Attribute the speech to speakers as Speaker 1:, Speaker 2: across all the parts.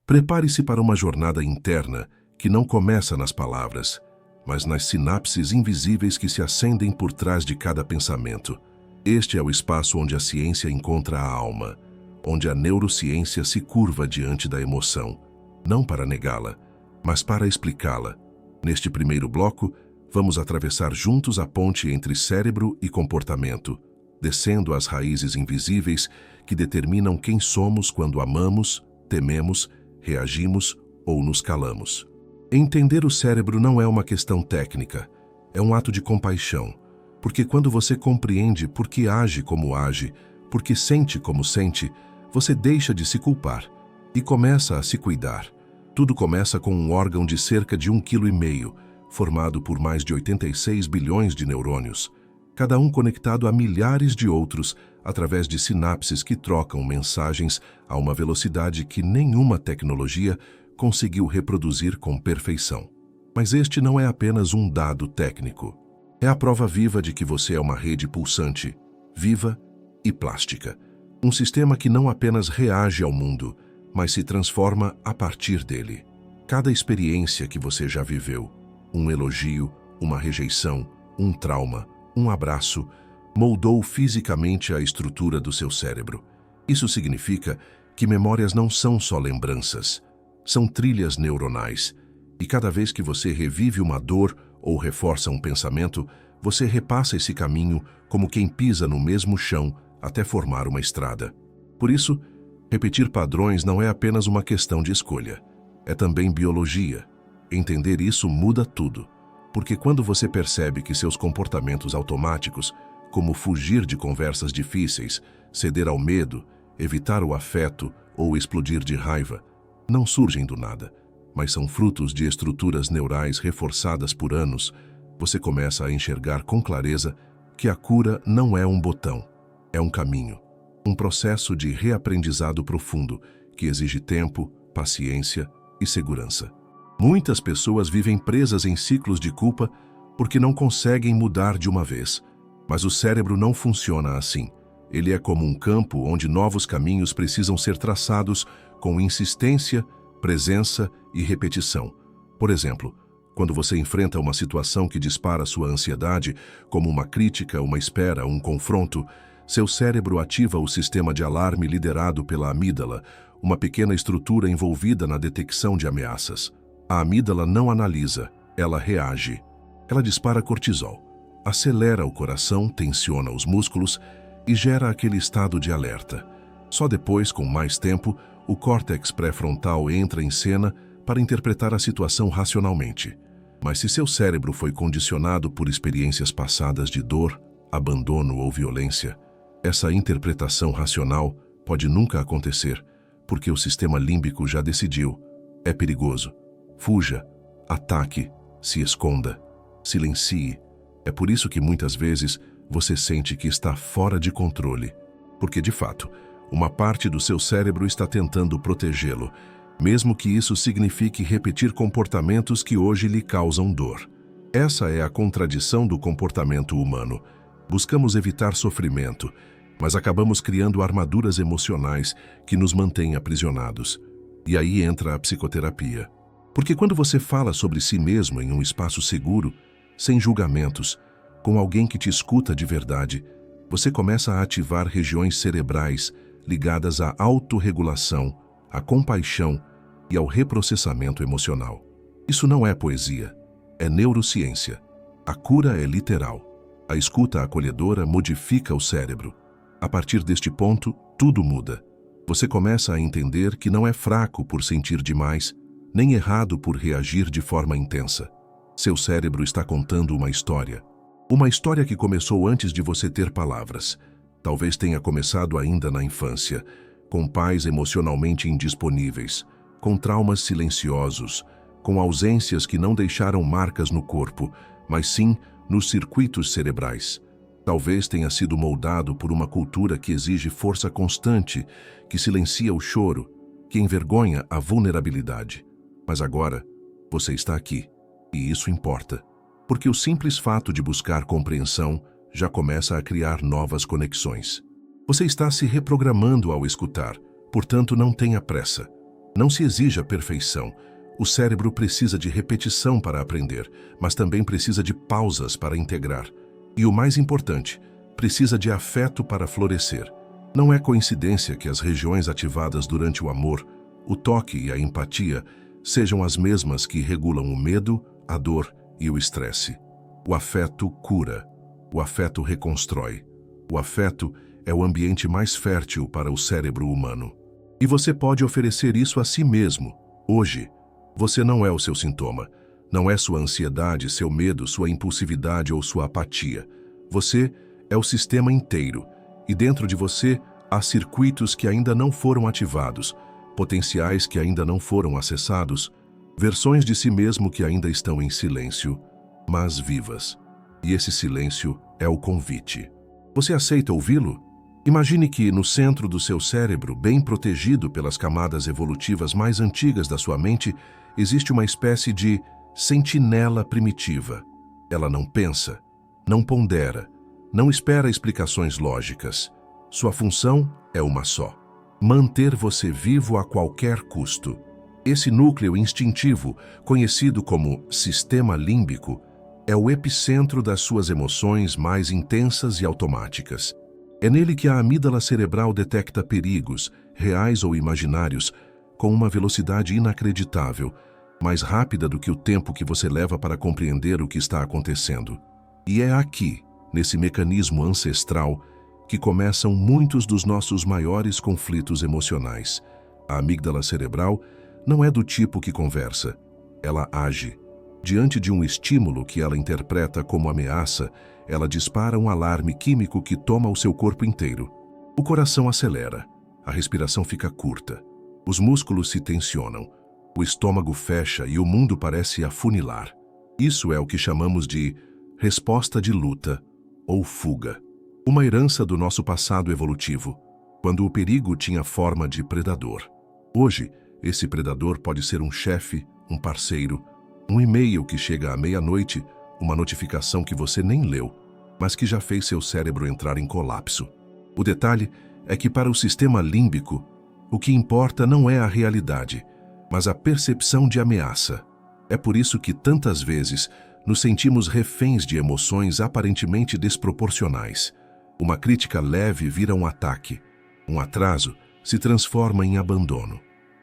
Speaker 1: Prepare-se para uma jornada interna que não começa nas palavras, mas nas sinapses invisíveis que se acendem por trás de cada pensamento. Este é o espaço onde a ciência encontra a alma, onde a neurociência se curva diante da emoção, não para negá-la, mas para explicá-la. Neste primeiro bloco, vamos atravessar juntos a ponte entre cérebro e comportamento, descendo as raízes invisíveis que determinam quem somos quando amamos, tememos, reagimos ou nos calamos. Entender o cérebro não é uma questão técnica, é um ato de compaixão, porque quando você compreende por que age como age, por que sente como sente, você deixa de se culpar e começa a se cuidar. Tudo começa com um órgão de cerca de 1,5 kg, formado por mais de 86 bilhões de neurônios, cada um conectado a milhares de outros através de sinapses que trocam mensagens a uma velocidade que nenhuma tecnologia conseguiu reproduzir com perfeição. Mas este não é apenas um dado técnico. É a prova viva de que você é uma rede pulsante, viva e plástica. Um sistema que não apenas reage ao mundo, mas se transforma a partir dele. Cada experiência que você já viveu, um elogio, uma rejeição, um trauma, um abraço, moldou fisicamente a estrutura do seu cérebro. Isso significa que memórias não são só lembranças, são trilhas neuronais. E cada vez que você revive uma dor ou reforça um pensamento, você repassa esse caminho como quem pisa no mesmo chão até formar uma estrada. Por isso, repetir padrões não é apenas uma questão de escolha, é também biologia. Entender isso muda tudo, porque quando você percebe que seus comportamentos automáticos, como fugir de conversas difíceis, ceder ao medo, evitar o afeto ou explodir de raiva, não surgem do nada, mas são frutos de estruturas neurais reforçadas por anos, você começa a enxergar com clareza que a cura não é um botão, é um caminho, um processo de reaprendizado profundo que exige tempo, paciência e segurança. Muitas pessoas vivem presas em ciclos de culpa porque não conseguem mudar de uma vez, mas o cérebro não funciona assim. Ele é como um campo onde novos caminhos precisam ser traçados com insistência, presença e repetição. Por exemplo, quando você enfrenta uma situação que dispara sua ansiedade, como uma crítica, uma espera, um confronto, seu cérebro ativa o sistema de alarme liderado pela amígdala, uma pequena estrutura envolvida na detecção de ameaças. A amígdala não analisa, ela reage. Ela dispara cortisol, acelera o coração, tensiona os músculos e gera aquele estado de alerta. Só depois, com mais tempo, o córtex pré-frontal entra em cena para interpretar a situação racionalmente. Mas se seu cérebro foi condicionado por experiências passadas de dor, abandono ou violência, essa interpretação racional pode nunca acontecer, porque o sistema límbico já decidiu. É perigoso. Fuja, ataque, se esconda, silencie. É por isso que muitas vezes você sente que está fora de controle, porque de fato, uma parte do seu cérebro está tentando protegê-lo, mesmo que isso signifique repetir comportamentos que hoje lhe causam dor. Essa é a contradição do comportamento humano. Buscamos evitar sofrimento, mas acabamos criando armaduras emocionais que nos mantêm aprisionados. E aí entra a psicoterapia. Porque quando você fala sobre si mesmo em um espaço seguro, sem julgamentos, com alguém que te escuta de verdade, você começa a ativar regiões cerebrais ligadas à autorregulação, à compaixão e ao reprocessamento emocional. Isso não é poesia, é neurociência. A cura é literal. A escuta acolhedora modifica o cérebro. A partir deste ponto, tudo muda. Você começa a entender que não é fraco por sentir demais, nem errado por reagir de forma intensa. Seu cérebro está contando uma história. Uma história que começou antes de você ter palavras. Talvez tenha começado ainda na infância, com pais emocionalmente indisponíveis, com traumas silenciosos, com ausências que não deixaram marcas no corpo, mas sim nos circuitos cerebrais. Talvez tenha sido moldado por uma cultura que exige força constante, que silencia o choro, que envergonha a vulnerabilidade. Mas agora, você está aqui, e isso importa, porque o simples fato de buscar compreensão já começa a criar novas conexões. Você está se reprogramando ao escutar, portanto não tenha pressa. Não se exige a perfeição. O cérebro precisa de repetição para aprender, mas também precisa de pausas para integrar. E o mais importante, precisa de afeto para florescer. Não é coincidência que as regiões ativadas durante o amor, o toque e a empatia sejam as mesmas que regulam o medo, a dor e o estresse. O afeto cura. O afeto reconstrói. O afeto é o ambiente mais fértil para o cérebro humano. E você pode oferecer isso a si mesmo, hoje. Você não é o seu sintoma. Não é sua ansiedade, seu medo, sua impulsividade ou sua apatia. Você é o sistema inteiro. E dentro de você há circuitos que ainda não foram ativados, potenciais que ainda não foram acessados, versões de si mesmo que ainda estão em silêncio, mas vivas. E esse silêncio é o convite. Você aceita ouvi-lo? Imagine que, no centro do seu cérebro, bem protegido pelas camadas evolutivas mais antigas da sua mente, existe uma espécie de sentinela primitiva. Ela não pensa, não pondera, não espera explicações lógicas. Sua função é uma só: manter você vivo a qualquer custo. Esse núcleo instintivo, conhecido como sistema límbico, é o epicentro das suas emoções mais intensas e automáticas. É nele que a amígdala cerebral detecta perigos, reais ou imaginários, com uma velocidade inacreditável, mais rápida do que o tempo que você leva para compreender o que está acontecendo. E é aqui, nesse mecanismo ancestral, que começam muitos dos nossos maiores conflitos emocionais. A amígdala cerebral não é do tipo que conversa, ela age. Diante de um estímulo que ela interpreta como ameaça, ela dispara um alarme químico que toma o seu corpo inteiro. O coração acelera, a respiração fica curta, os músculos se tensionam, o estômago fecha e o mundo parece afunilar. Isso é o que chamamos de resposta de luta ou fuga. Uma herança do nosso passado evolutivo, quando o perigo tinha forma de predador. Hoje, esse predador pode ser um chefe, um parceiro, um e-mail que chega à meia-noite, uma notificação que você nem leu, mas que já fez seu cérebro entrar em colapso. O detalhe é que para o sistema límbico, o que importa não é a realidade, mas a percepção de ameaça. É por isso que tantas vezes nos sentimos reféns de emoções aparentemente desproporcionais. Uma crítica leve vira um ataque. Um atraso se transforma em abandono.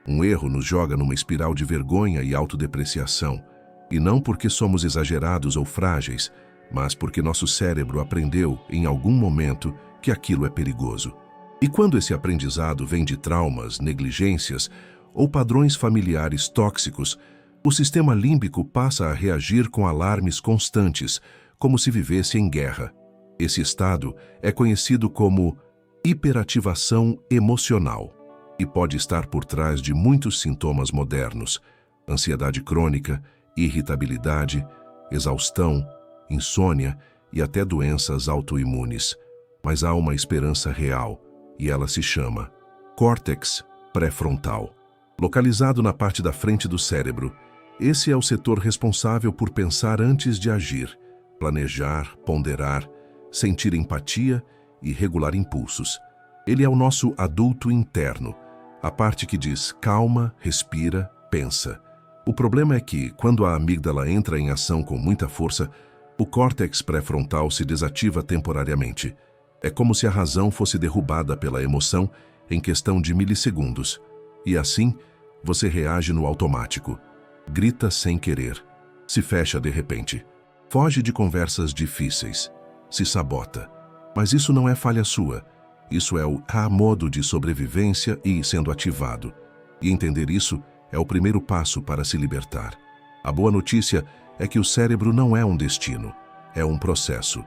Speaker 1: Um erro nos joga numa espiral de vergonha e autodepreciação. E não porque somos exagerados ou frágeis, mas porque nosso cérebro aprendeu, em algum momento, que aquilo é perigoso. E quando esse aprendizado vem de traumas, negligências ou padrões familiares tóxicos, o sistema límbico passa a reagir com alarmes constantes, como se vivesse em guerra. Esse estado é conhecido como hiperativação emocional e pode estar por trás de muitos sintomas modernos: ansiedade crônica, irritabilidade, exaustão, insônia e até doenças autoimunes. Mas há uma esperança real, e ela se chama córtex pré-frontal. Localizado na parte da frente do cérebro, esse é o setor responsável por pensar antes de agir, planejar, ponderar, sentir empatia e regular impulsos. Ele é o nosso adulto interno, a parte que diz calma, respira, pensa. O problema é que, quando a amígdala entra em ação com muita força, o córtex pré-frontal se desativa temporariamente. É como se a razão fosse derrubada pela emoção em questão de milissegundos. E assim, você reage no automático. Grita sem querer. Se fecha de repente. Foge de conversas difíceis. Se sabota. Mas isso não é falha sua. Isso é o modo de sobrevivência e sendo ativado. E entender isso é o primeiro passo para se libertar. A boa notícia é que o cérebro não é um destino, é um processo.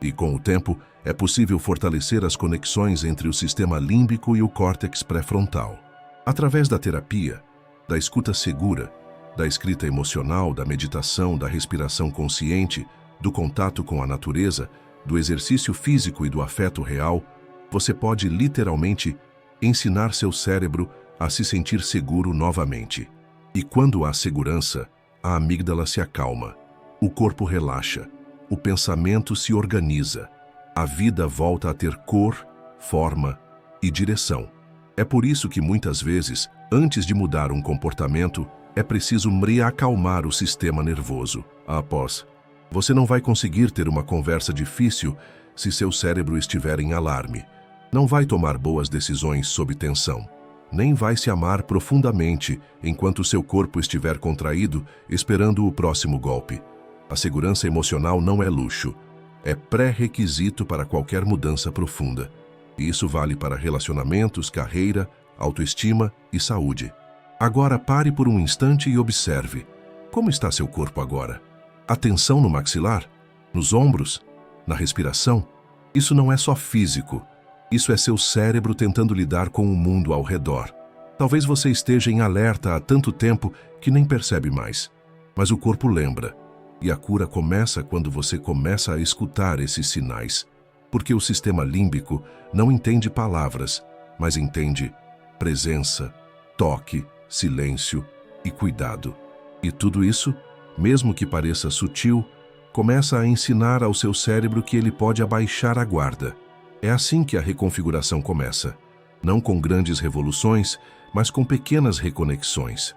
Speaker 1: E com o tempo, é possível fortalecer as conexões entre o sistema límbico e o córtex pré-frontal. Através da terapia, da escuta segura, da escrita emocional, da meditação, da respiração consciente, do contato com a natureza, do exercício físico e do afeto real, você pode literalmente ensinar seu cérebro a se sentir seguro novamente. E quando há segurança, a amígdala se acalma, o corpo relaxa, o pensamento se organiza, a vida volta a ter cor, forma e direção. É por isso que muitas vezes, Antes de mudar um comportamento, é preciso reacalmar o sistema nervoso. Após, você não vai conseguir ter uma conversa difícil se seu cérebro estiver em alarme. Não vai tomar boas decisões sob tensão. Nem vai se amar profundamente enquanto seu corpo estiver contraído, esperando o próximo golpe. A segurança emocional não é luxo. É pré-requisito para qualquer mudança profunda. E isso vale para relacionamentos, carreira, autoestima e saúde. Agora pare por um instante e observe. Como está seu corpo agora? A tensão no maxilar? Nos ombros? Na respiração? Isso não é só físico. Isso é seu cérebro tentando lidar com o mundo ao redor. Talvez você esteja em alerta há tanto tempo que nem percebe mais. Mas o corpo lembra. E a cura começa quando você começa a escutar esses sinais. Porque o sistema límbico não entende palavras, mas entende presença, toque, silêncio e cuidado. E tudo isso, mesmo que pareça sutil, começa a ensinar ao seu cérebro que ele pode abaixar a guarda. É assim que a reconfiguração começa. Não com grandes revoluções, mas com pequenas reconexões.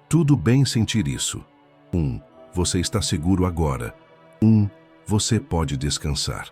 Speaker 1: Tudo bem sentir isso. Você está seguro agora. Você pode descansar.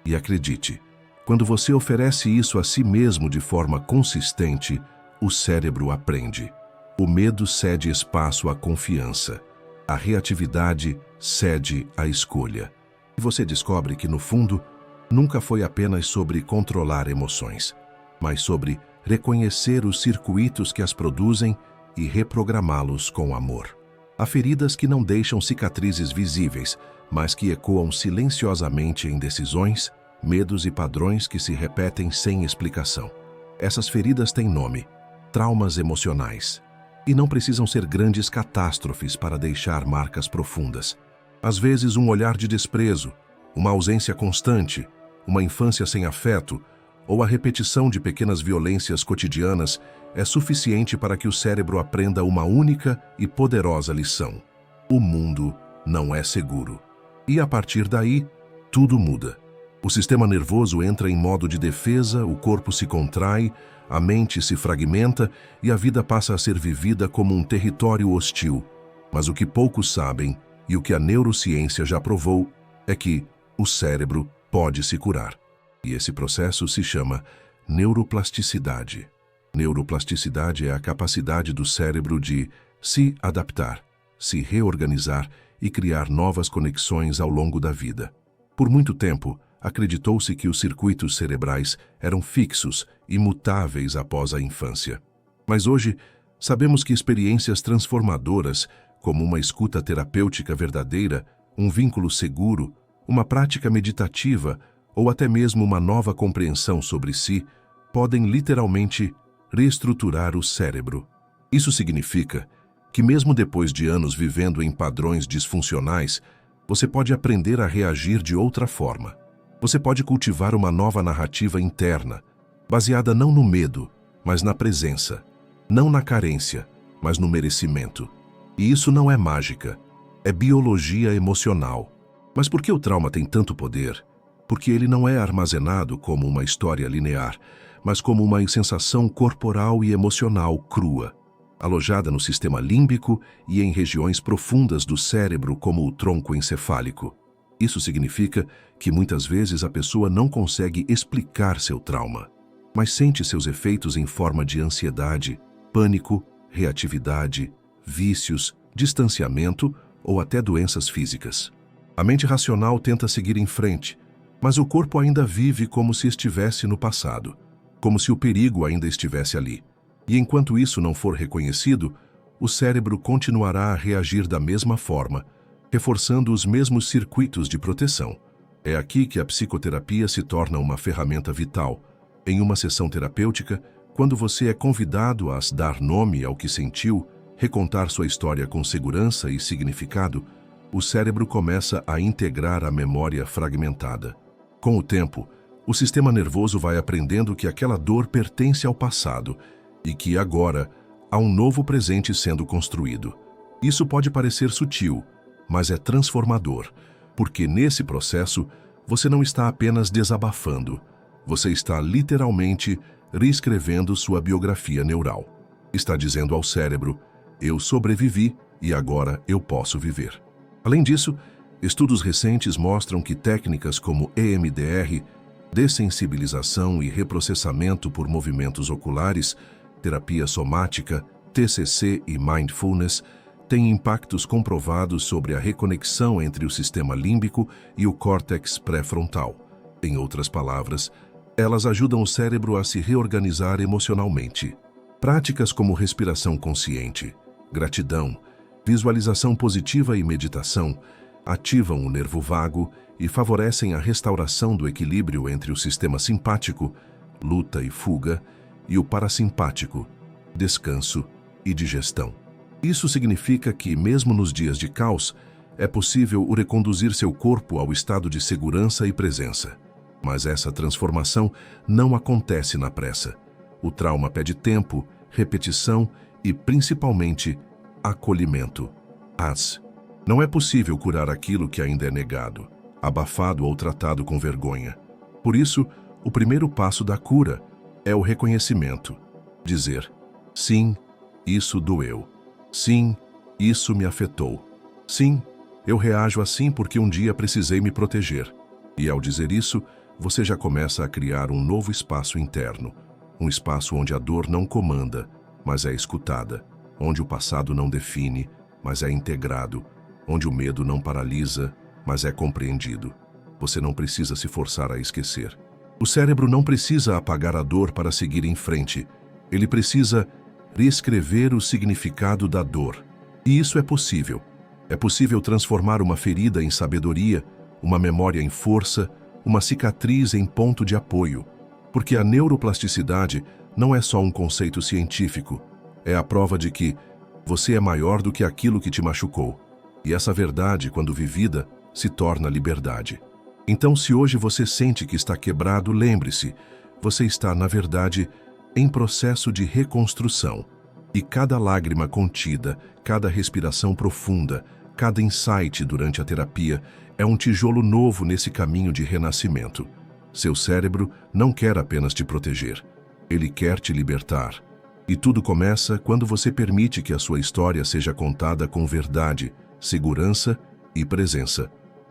Speaker 1: E acredite, quando você oferece isso a si mesmo de forma consistente, o cérebro aprende. O medo cede espaço à confiança. A reatividade cede à escolha. E você descobre que, no fundo, nunca foi apenas sobre controlar emoções, mas sobre reconhecer os circuitos que as produzem e reprogramá-los com amor. Há feridas que não deixam cicatrizes visíveis, mas que ecoam silenciosamente em decisões, medos e padrões que se repetem sem explicação. Essas feridas têm nome: traumas emocionais. E não precisam ser grandes catástrofes para deixar marcas profundas. Às vezes, um olhar de desprezo, uma ausência constante, uma infância sem afeto ou a repetição de pequenas violências cotidianas é suficiente para que o cérebro aprenda uma única e poderosa lição: o mundo não é seguro. E a partir daí, tudo muda. O sistema nervoso entra em modo de defesa, o corpo se contrai, a mente se fragmenta e a vida passa a ser vivida como um território hostil. Mas o que poucos sabem, e o que a neurociência já provou, é que o cérebro pode se curar. E esse processo se chama neuroplasticidade. Neuroplasticidade é a capacidade do cérebro de se adaptar, se reorganizar e criar novas conexões ao longo da vida. Por muito tempo, acreditou-se que os circuitos cerebrais eram fixos, imutáveis após a infância. Mas hoje, sabemos que experiências transformadoras, como uma escuta terapêutica verdadeira, um vínculo seguro, uma prática meditativa ou até mesmo uma nova compreensão sobre si, podem literalmente reestruturar o cérebro. Isso significa que mesmo depois de anos vivendo em padrões disfuncionais, você pode aprender a reagir de outra forma. Você pode cultivar uma nova narrativa interna, baseada não no medo, mas na presença. Não na carência, mas no merecimento. E isso não é mágica, é biologia emocional. Mas por que o trauma tem tanto poder? Porque ele não é armazenado como uma história linear, mas como uma sensação corporal e emocional crua, alojada no sistema límbico e em regiões profundas do cérebro como o tronco encefálico. Isso significa que muitas vezes a pessoa não consegue explicar seu trauma, mas sente seus efeitos em forma de ansiedade, pânico, reatividade, vícios, distanciamento ou até doenças físicas. A mente racional tenta seguir em frente, mas o corpo ainda vive como se estivesse no passado, como se o perigo ainda estivesse ali. E enquanto isso não for reconhecido, o cérebro continuará a reagir da mesma forma, reforçando os mesmos circuitos de proteção. É aqui que a psicoterapia se torna uma ferramenta vital. Em uma sessão terapêutica, quando você é convidado a dar nome ao que sentiu, recontar sua história com segurança e significado, o cérebro começa a integrar a memória fragmentada. Com o tempo, o sistema nervoso vai aprendendo que aquela dor pertence ao passado e que agora há um novo presente sendo construído. Isso pode parecer sutil, mas é transformador, porque nesse processo você não está apenas desabafando, você está literalmente reescrevendo sua biografia neural. Está dizendo ao cérebro: eu sobrevivi e agora eu posso viver. Além disso, estudos recentes mostram que técnicas como EMDR, dessensibilização e reprocessamento por movimentos oculares, terapia somática, TCC e mindfulness têm impactos comprovados sobre a reconexão entre o sistema límbico e o córtex pré-frontal. Em outras palavras, elas ajudam o cérebro a se reorganizar emocionalmente. Práticas como respiração consciente, gratidão, visualização positiva e meditação ativam o nervo vago e favorecem a restauração do equilíbrio entre o sistema simpático, luta e fuga, e o parasimpático, descanso e digestão. Isso significa que, mesmo nos dias de caos, é possível reconduzir seu corpo ao estado de segurança e presença. Mas essa transformação não acontece na pressa. O trauma pede tempo, repetição e, principalmente, acolhimento. Não é possível curar aquilo que ainda é negado, abafado ou tratado com vergonha. Por isso, o primeiro passo da cura é o reconhecimento. Dizer: sim, isso doeu. Sim, isso me afetou. Sim, eu reajo assim porque um dia precisei me proteger. E ao dizer isso, você já começa a criar um novo espaço interno. Um espaço onde a dor não comanda, mas é escutada. Onde o passado não define, mas é integrado. Onde o medo não paralisa, mas é compreendido. Você não precisa se forçar a esquecer. O cérebro não precisa apagar a dor para seguir em frente. Ele precisa reescrever o significado da dor. E isso é possível. É possível transformar uma ferida em sabedoria, uma memória em força, uma cicatriz em ponto de apoio. Porque a neuroplasticidade não é só um conceito científico. É a prova de que você é maior do que aquilo que te machucou. E essa verdade, quando vivida, se torna liberdade. Então, se hoje você sente que está quebrado, lembre-se, você está, na verdade, em processo de reconstrução. E cada lágrima contida, cada respiração profunda, cada insight durante a terapia é um tijolo novo nesse caminho de renascimento. Seu cérebro não quer apenas te proteger, ele quer te libertar. E tudo começa quando você permite que a sua história seja contada com verdade, segurança e presença.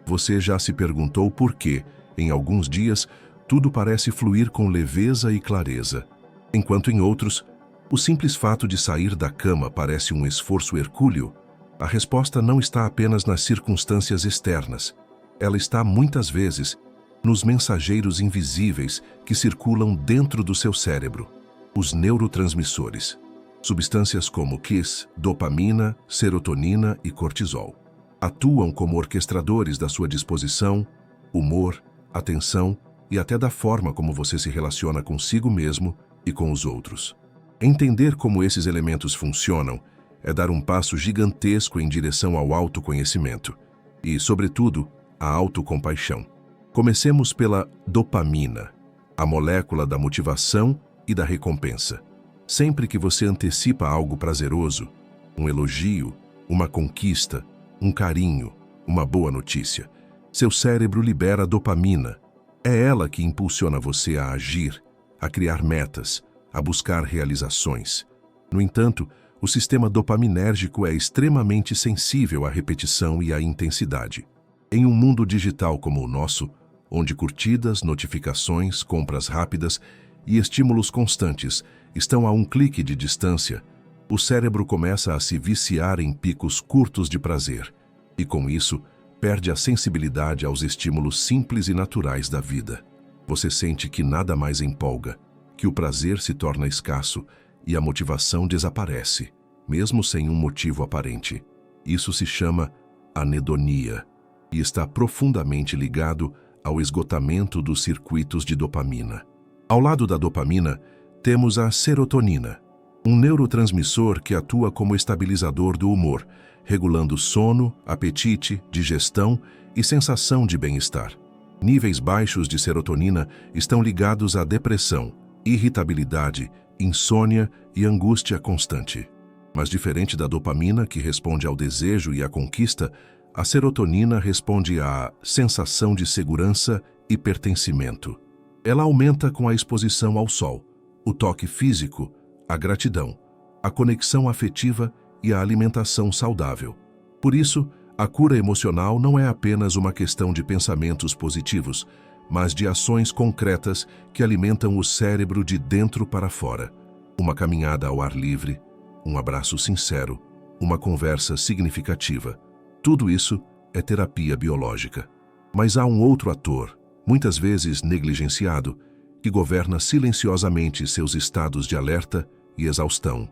Speaker 1: Você já se perguntou por que, em alguns dias, tudo parece fluir com leveza e clareza, enquanto em outros, o simples fato de sair da cama parece um esforço hercúleo? A resposta não está apenas nas circunstâncias externas. Ela está, muitas vezes, nos mensageiros invisíveis que circulam dentro do seu cérebro, os neurotransmissores. Substâncias como QIS, dopamina, serotonina e cortisol atuam como orquestradores da sua disposição, humor, atenção e até da forma como você se relaciona consigo mesmo e com os outros. Entender como esses elementos funcionam é dar um passo gigantesco em direção ao autoconhecimento e, sobretudo, à autocompaixão. Comecemos pela dopamina, a molécula da motivação e da recompensa. Sempre que você antecipa algo prazeroso, um elogio, uma conquista, um carinho, uma boa notícia, seu cérebro libera dopamina. É ela que impulsiona você a agir, a criar metas, a buscar realizações. No entanto, o sistema dopaminérgico é extremamente sensível à repetição e à intensidade. Em um mundo digital como o nosso, onde curtidas, notificações, compras rápidas e estímulos constantes estão a um clique de distância, o cérebro começa a se viciar em picos curtos de prazer e, com isso, perde a sensibilidade aos estímulos simples e naturais da vida. Você sente que nada mais empolga, que o prazer se torna escasso e a motivação desaparece, mesmo sem um motivo aparente. Isso se chama anedonia e está profundamente ligado ao esgotamento dos circuitos de dopamina. Ao lado da dopamina, temos a serotonina, um neurotransmissor que atua como estabilizador do humor, regulando sono, apetite, digestão e sensação de bem-estar. Níveis baixos de serotonina estão ligados à depressão, irritabilidade, insônia e angústia constante. Mas diferente da dopamina, que responde ao desejo e à conquista, a serotonina responde à sensação de segurança e pertencimento. Ela aumenta com a exposição ao sol, o toque físico, a gratidão, a conexão afetiva e a alimentação saudável. Por isso, a cura emocional não é apenas uma questão de pensamentos positivos, mas de ações concretas que alimentam o cérebro de dentro para fora. Uma caminhada ao ar livre, um abraço sincero, uma conversa significativa. Tudo isso é terapia biológica. Mas há um outro ator, muitas vezes negligenciado, que governa silenciosamente seus estados de alerta e exaustão: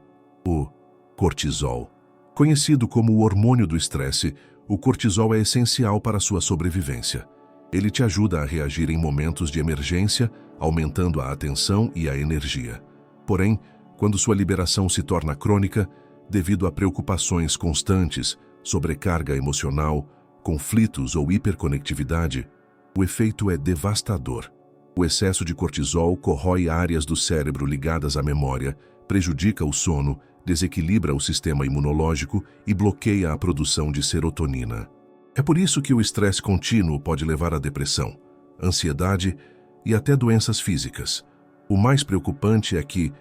Speaker 1: o cortisol. Conhecido como o hormônio do estresse, o cortisol é essencial para sua sobrevivência. Ele te ajuda a reagir em momentos de emergência, aumentando a atenção e a energia. Porém, quando sua liberação se torna crônica, devido a preocupações constantes, sobrecarga emocional, conflitos ou hiperconectividade, o efeito é devastador. O excesso de cortisol corrói áreas do cérebro ligadas à memória, prejudica o sono, desequilibra o sistema imunológico e bloqueia a produção de serotonina. É por isso que o estresse contínuo pode levar à depressão, ansiedade e até doenças físicas. O mais preocupante é que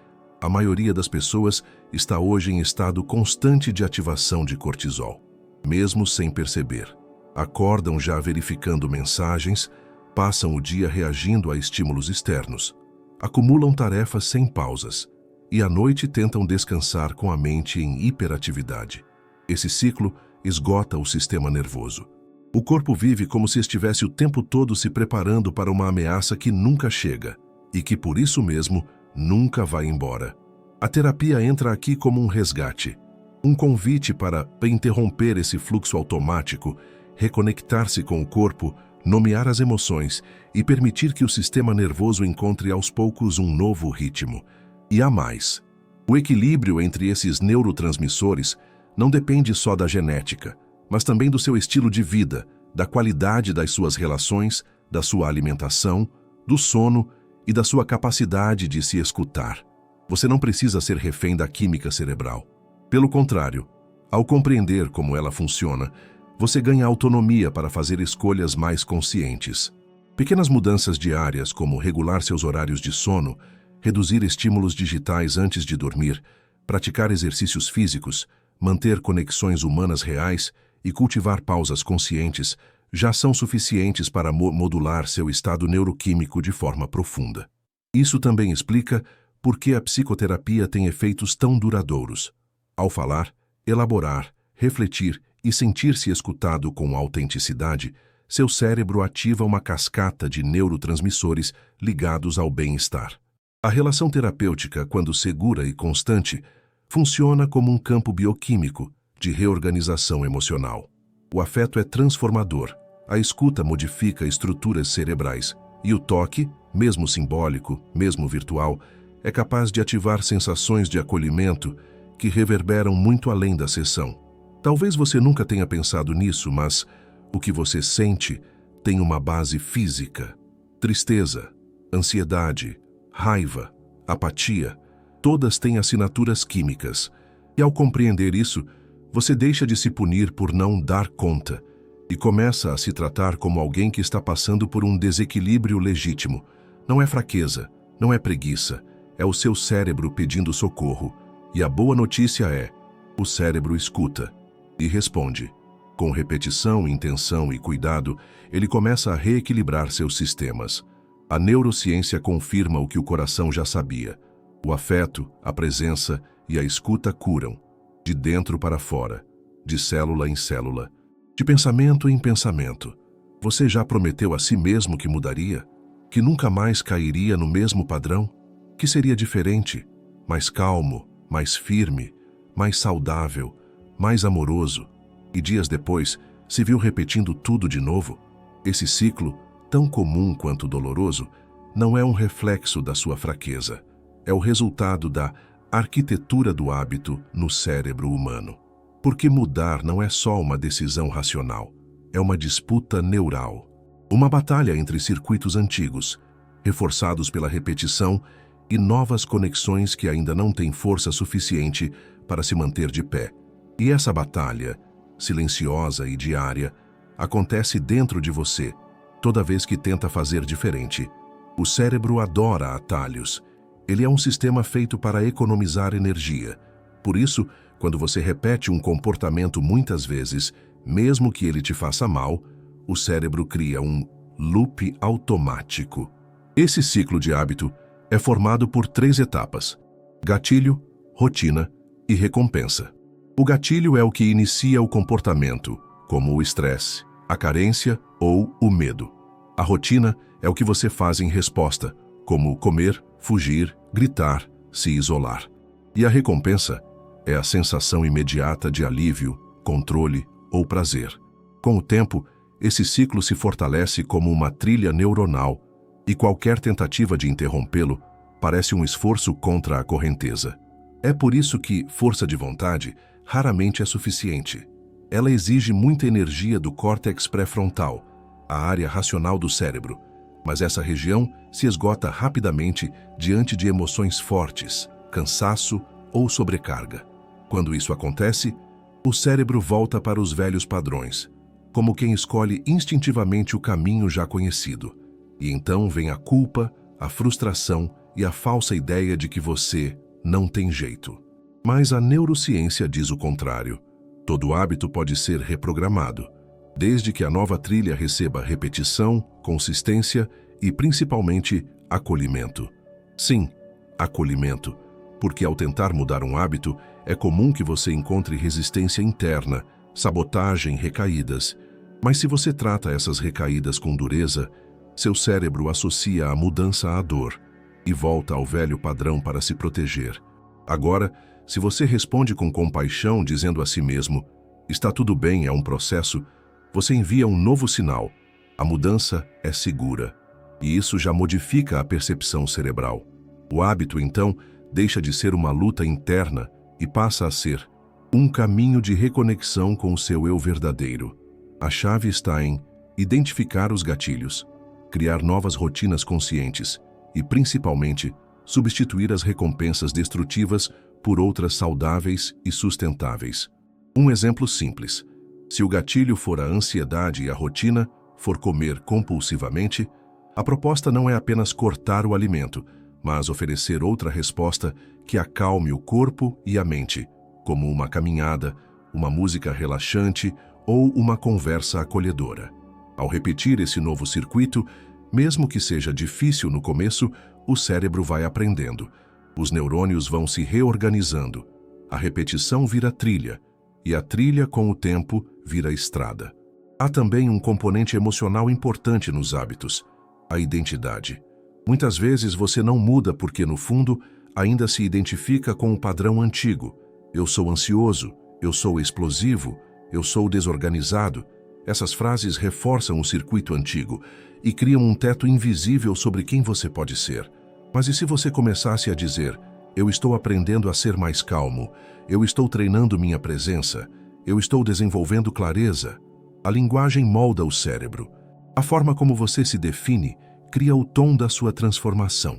Speaker 1: a maioria das pessoas está hoje em estado constante de ativação de cortisol, mesmo sem perceber. Acordam já verificando mensagens, passam o dia reagindo a estímulos externos, acumulam tarefas sem pausas e à noite tentam descansar com a mente em hiperatividade. Esse ciclo esgota o sistema nervoso. O corpo vive como se estivesse o tempo todo se preparando para uma ameaça que nunca chega e que, por isso mesmo, nunca vai embora. A terapia entra aqui como um resgate, um convite para interromper esse fluxo automático, reconectar-se com o corpo, nomear as emoções e permitir que o sistema nervoso encontre aos poucos um novo ritmo. E há mais. O equilíbrio entre esses neurotransmissores não depende só da genética, mas também do seu estilo de vida, da qualidade das suas relações, da sua alimentação, do sono e da sua capacidade de se escutar. Você não precisa ser refém da química cerebral. Pelo contrário, ao compreender como ela funciona, você ganha autonomia para fazer escolhas mais conscientes. Pequenas mudanças diárias, como regular seus horários de sono, reduzir estímulos digitais antes de dormir, praticar exercícios físicos, manter conexões humanas reais e cultivar pausas conscientes, já são suficientes para modular seu estado neuroquímico de forma profunda. Isso também explica por que a psicoterapia tem efeitos tão duradouros. Ao falar, elaborar, refletir e sentir-se escutado com autenticidade, seu cérebro ativa uma cascata de neurotransmissores ligados ao bem-estar. A relação terapêutica, quando segura e constante, funciona como um campo bioquímico de reorganização emocional. O afeto é transformador, a escuta modifica estruturas cerebrais e o toque, mesmo simbólico, mesmo virtual, é capaz de ativar sensações de acolhimento que reverberam muito além da sessão. Talvez você nunca tenha pensado nisso, mas o que você sente tem uma base física. Tristeza, ansiedade, raiva, apatia, todas têm assinaturas químicas. E ao compreender isso, você deixa de se punir por não dar conta e começa a se tratar como alguém que está passando por um desequilíbrio legítimo. Não é fraqueza, não é preguiça, é o seu cérebro pedindo socorro. E a boa notícia é, o cérebro escuta e responde. Com repetição, intenção e cuidado, ele começa a reequilibrar seus sistemas. A neurociência confirma o que o coração já sabia. O afeto, a presença e a escuta curam, de dentro para fora, de célula em célula, de pensamento em pensamento. Você já prometeu a si mesmo que mudaria? Que nunca mais cairia no mesmo padrão? Que seria diferente, mais calmo, mais firme, mais saudável, mais amoroso? E dias depois, se viu repetindo tudo de novo? Esse ciclo, tão comum quanto doloroso, não é um reflexo da sua fraqueza. É o resultado da arquitetura do hábito no cérebro humano. Porque mudar não é só uma decisão racional, é uma disputa neural. Uma batalha entre circuitos antigos, reforçados pela repetição, e novas conexões que ainda não têm força suficiente para se manter de pé. E essa batalha, silenciosa e diária, acontece dentro de você, toda vez que tenta fazer diferente. O cérebro adora atalhos. Ele é um sistema feito para economizar energia. Por isso, quando você repete um comportamento muitas vezes, mesmo que ele te faça mal, o cérebro cria um loop automático. Esse ciclo de hábito é formado por 3 etapas: gatilho, rotina e recompensa. O gatilho é o que inicia o comportamento, como o estresse, a carência ou o medo. A rotina é o que você faz em resposta, como comer, fugir, gritar, se isolar. E a recompensa é a sensação imediata de alívio, controle ou prazer. Com o tempo, esse ciclo se fortalece como uma trilha neuronal e qualquer tentativa de interrompê-lo parece um esforço contra a correnteza. É por isso que força de vontade raramente é suficiente. Ela exige muita energia do córtex pré-frontal, a área racional do cérebro, mas essa região se esgota rapidamente diante de emoções fortes, cansaço ou sobrecarga. Quando isso acontece, o cérebro volta para os velhos padrões, como quem escolhe instintivamente o caminho já conhecido. E então vem a culpa, a frustração e a falsa ideia de que você não tem jeito. Mas a neurociência diz o contrário. Todo hábito pode ser reprogramado, desde que a nova trilha receba repetição, consistência e, principalmente, acolhimento. Sim, acolhimento, porque ao tentar mudar um hábito, é comum que você encontre resistência interna, sabotagem, recaídas. Mas se você trata essas recaídas com dureza, seu cérebro associa a mudança à dor e volta ao velho padrão para se proteger. Agora, se você responde com compaixão, dizendo a si mesmo, está tudo bem, é um processo, você envia um novo sinal. A mudança é segura. E isso já modifica a percepção cerebral. O hábito, então, deixa de ser uma luta interna e passa a ser um caminho de reconexão com o seu eu verdadeiro. A chave está em identificar os gatilhos, criar novas rotinas conscientes e, principalmente, substituir as recompensas destrutivas por outras saudáveis e sustentáveis. Um exemplo simples: se o gatilho for a ansiedade e a rotina for comer compulsivamente, a proposta não é apenas cortar o alimento, mas oferecer outra resposta que acalme o corpo e a mente, como uma caminhada, uma música relaxante ou uma conversa acolhedora. Ao repetir esse novo circuito, mesmo que seja difícil no começo, o cérebro vai aprendendo. Os neurônios vão se reorganizando. A repetição vira trilha, e a trilha, com o tempo, vira estrada. Há também um componente emocional importante nos hábitos: a identidade. Muitas vezes você não muda porque, no fundo, ainda se identifica com o padrão antigo. Eu sou ansioso, eu sou explosivo, eu sou desorganizado. Essas frases reforçam o circuito antigo e criam um teto invisível sobre quem você pode ser. Mas e se você começasse a dizer: eu estou aprendendo a ser mais calmo, eu estou treinando minha presença, eu estou desenvolvendo clareza? A linguagem molda o cérebro. A forma como você se define cria o tom da sua transformação.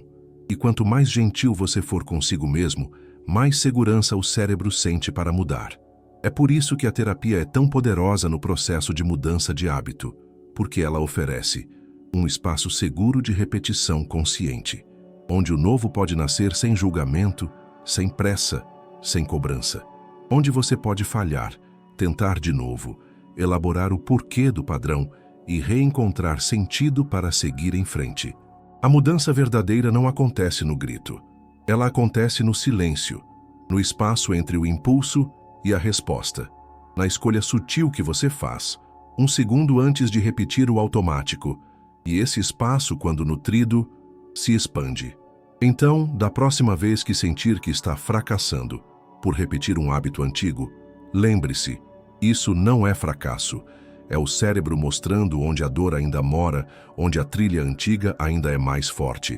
Speaker 1: E quanto mais gentil você for consigo mesmo, mais segurança o cérebro sente para mudar. É por isso que a terapia é tão poderosa no processo de mudança de hábito, porque ela oferece um espaço seguro de repetição consciente, onde o novo pode nascer sem julgamento, sem pressa, sem cobrança, onde você pode falhar, tentar de novo, elaborar o porquê do padrão e reencontrar sentido para seguir em frente. A mudança verdadeira não acontece no grito. Ela acontece no silêncio, no espaço entre o impulso e a resposta, na escolha sutil que você faz, um segundo antes de repetir o automático, e esse espaço, quando nutrido, se expande. Então, da próxima vez que sentir que está fracassando por repetir um hábito antigo, lembre-se, isso não é fracasso. É o cérebro mostrando onde a dor ainda mora, onde a trilha antiga ainda é mais forte.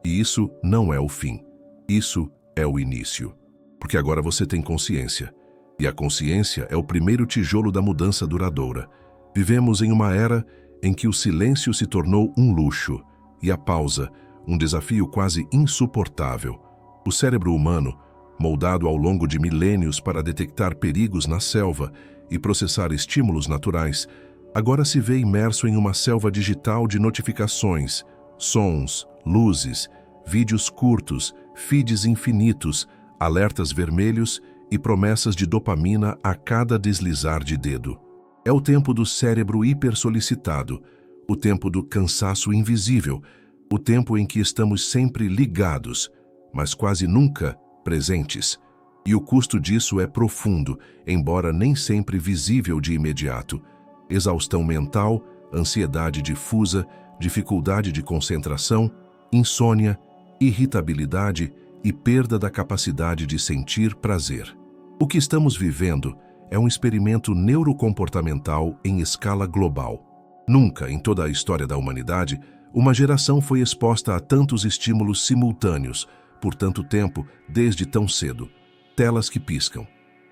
Speaker 1: E isso não é o fim. Isso é o início. Porque agora você tem consciência. E a consciência é o primeiro tijolo da mudança duradoura. Vivemos em uma era em que o silêncio se tornou um luxo e a pausa, um desafio quase insuportável. O cérebro humano, moldado ao longo de milênios para detectar perigos na selva e processar estímulos naturais, agora se vê imerso em uma selva digital de notificações, sons, luzes, vídeos curtos, feeds infinitos, alertas vermelhos e promessas de dopamina a cada deslizar de dedo. É o tempo do cérebro hipersolicitado, o tempo do cansaço invisível, o tempo em que estamos sempre ligados, mas quase nunca presentes. E o custo disso é profundo, embora nem sempre visível de imediato. Exaustão mental, ansiedade difusa, dificuldade de concentração, insônia, irritabilidade e perda da capacidade de sentir prazer. O que estamos vivendo é um experimento neurocomportamental em escala global. Nunca, em toda a história da humanidade, uma geração foi exposta a tantos estímulos simultâneos, por tanto tempo, desde tão cedo. Telas que piscam,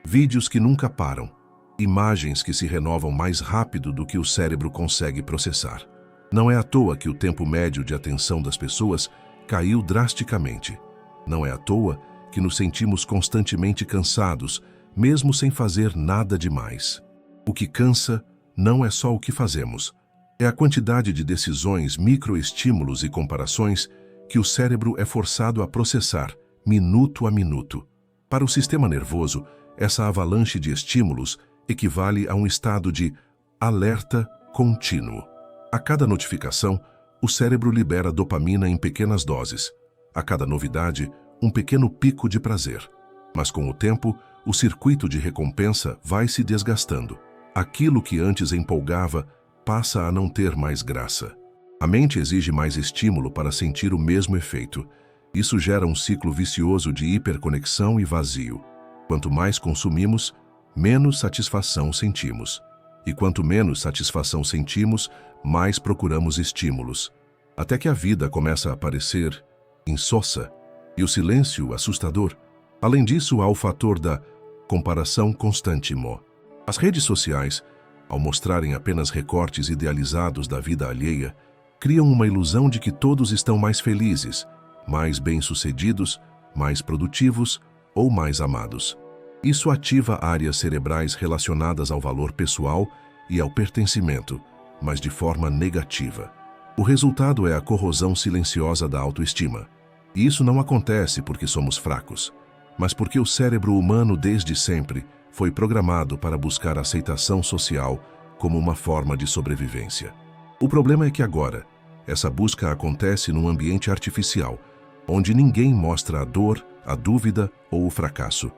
Speaker 1: vídeos que nunca param, imagens que se renovam mais rápido do que o cérebro consegue processar. Não é à toa que o tempo médio de atenção das pessoas caiu drasticamente. Não é à toa que nos sentimos constantemente cansados, mesmo sem fazer nada demais. O que cansa não é só o que fazemos, é a quantidade de decisões, microestímulos e comparações que o cérebro é forçado a processar, minuto a minuto. Para o sistema nervoso, essa avalanche de estímulos equivale a um estado de alerta contínuo. A cada notificação, o cérebro libera dopamina em pequenas doses. A cada novidade, um pequeno pico de prazer. Mas com o tempo, o circuito de recompensa vai se desgastando. Aquilo que antes empolgava passa a não ter mais graça. A mente exige mais estímulo para sentir o mesmo efeito. Isso gera um ciclo vicioso de hiperconexão e vazio. Quanto mais consumimos, menos satisfação sentimos. E quanto menos satisfação sentimos, mais procuramos estímulos. Até que a vida começa a parecer insossa e o silêncio assustador. Além disso, há o fator da comparação constante. As redes sociais, ao mostrarem apenas recortes idealizados da vida alheia, criam uma ilusão de que todos estão mais felizes, mais bem-sucedidos, mais produtivos ou mais amados. Isso ativa áreas cerebrais relacionadas ao valor pessoal e ao pertencimento, mas de forma negativa. O resultado é a corrosão silenciosa da autoestima. E isso não acontece porque somos fracos, mas porque o cérebro humano desde sempre foi programado para buscar aceitação social como uma forma de sobrevivência. O problema é que agora, essa busca acontece num ambiente artificial, onde ninguém mostra a dor, a dúvida ou o fracasso.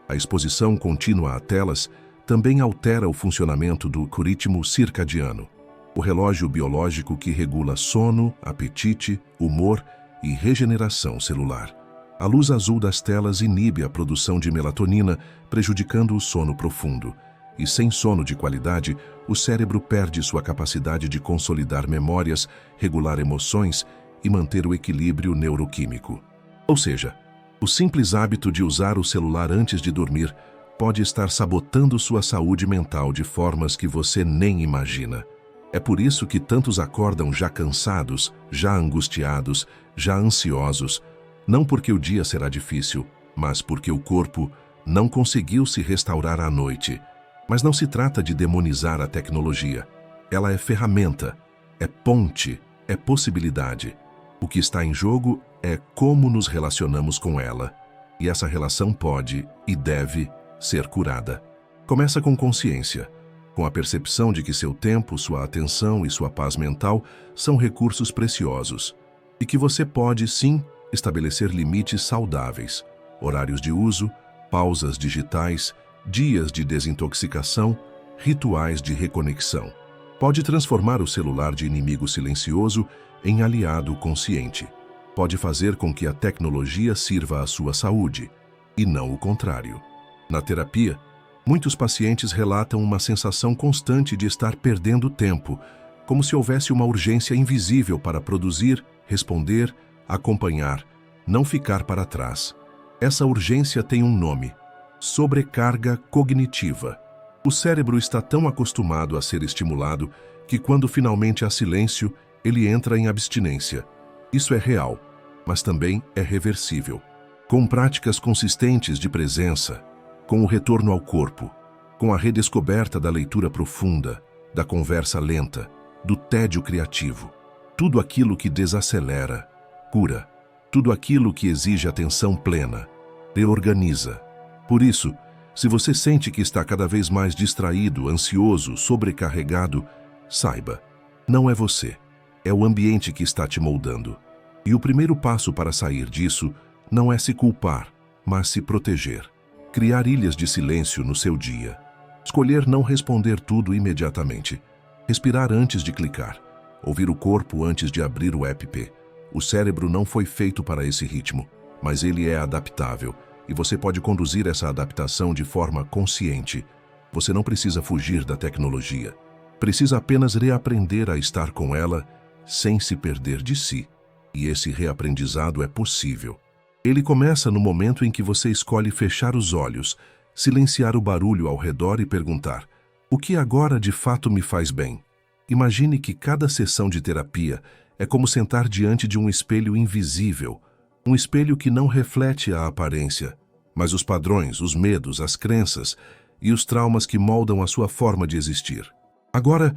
Speaker 1: A exposição contínua a telas também altera o funcionamento do ritmo circadiano, o relógio biológico que regula sono, apetite, humor e regeneração celular. A luz azul das telas inibe a produção de melatonina, prejudicando o sono profundo. E sem sono de qualidade, o cérebro perde sua capacidade de consolidar memórias, regular emoções e manter o equilíbrio neuroquímico. Ou seja, o simples hábito de usar o celular antes de dormir pode estar sabotando sua saúde mental de formas que você nem imagina. É por isso que tantos acordam já cansados, já angustiados, já ansiosos, não porque o dia será difícil, mas porque o corpo não conseguiu se restaurar à noite. Mas não se trata de demonizar a tecnologia. Ela é ferramenta, é ponte, é possibilidade. O que está em jogo é como nos relacionamos com ela. E essa relação pode e deve ser curada. Começa com consciência, com a percepção de que seu tempo, sua atenção e sua paz mental são recursos preciosos. E que você pode, sim, estabelecer limites saudáveis, horários de uso, pausas digitais, dias de desintoxicação, rituais de reconexão. Pode transformar o celular de inimigo silencioso em aliado consciente. Pode fazer com que a tecnologia sirva à sua saúde, e não o contrário. Na terapia, muitos pacientes relatam uma sensação constante de estar perdendo tempo, como se houvesse uma urgência invisível para produzir, responder, acompanhar, não ficar para trás. Essa urgência tem um nome: sobrecarga cognitiva. O cérebro está tão acostumado a ser estimulado que quando finalmente há silêncio, ele entra em abstinência. Isso é real, mas também é reversível. Com práticas consistentes de presença, com o retorno ao corpo, com a redescoberta da leitura profunda, da conversa lenta, do tédio criativo, tudo aquilo que desacelera, cura, tudo aquilo que exige atenção plena, reorganiza. Por isso, Se você sente que está cada vez mais distraído, ansioso, sobrecarregado, saiba, não é você, é o ambiente que está te moldando. E o primeiro passo para sair disso não é se culpar, mas se proteger. Criar ilhas de silêncio no seu dia. Escolher não responder tudo imediatamente. Respirar antes de clicar. Ouvir o corpo antes de abrir o app. O cérebro não foi feito para esse ritmo, mas ele é adaptável e você pode conduzir essa adaptação de forma consciente. Você não precisa fugir da tecnologia. Precisa apenas reaprender a estar com ela sem se perder de si. E esse reaprendizado é possível. Ele começa no momento em que você escolhe fechar os olhos, silenciar o barulho ao redor e perguntar: o que agora de fato me faz bem? Imagine que cada sessão de terapia é como sentar diante de um espelho invisível, um espelho que não reflete a aparência, mas os padrões, os medos, as crenças e os traumas que moldam a sua forma de existir. Agora,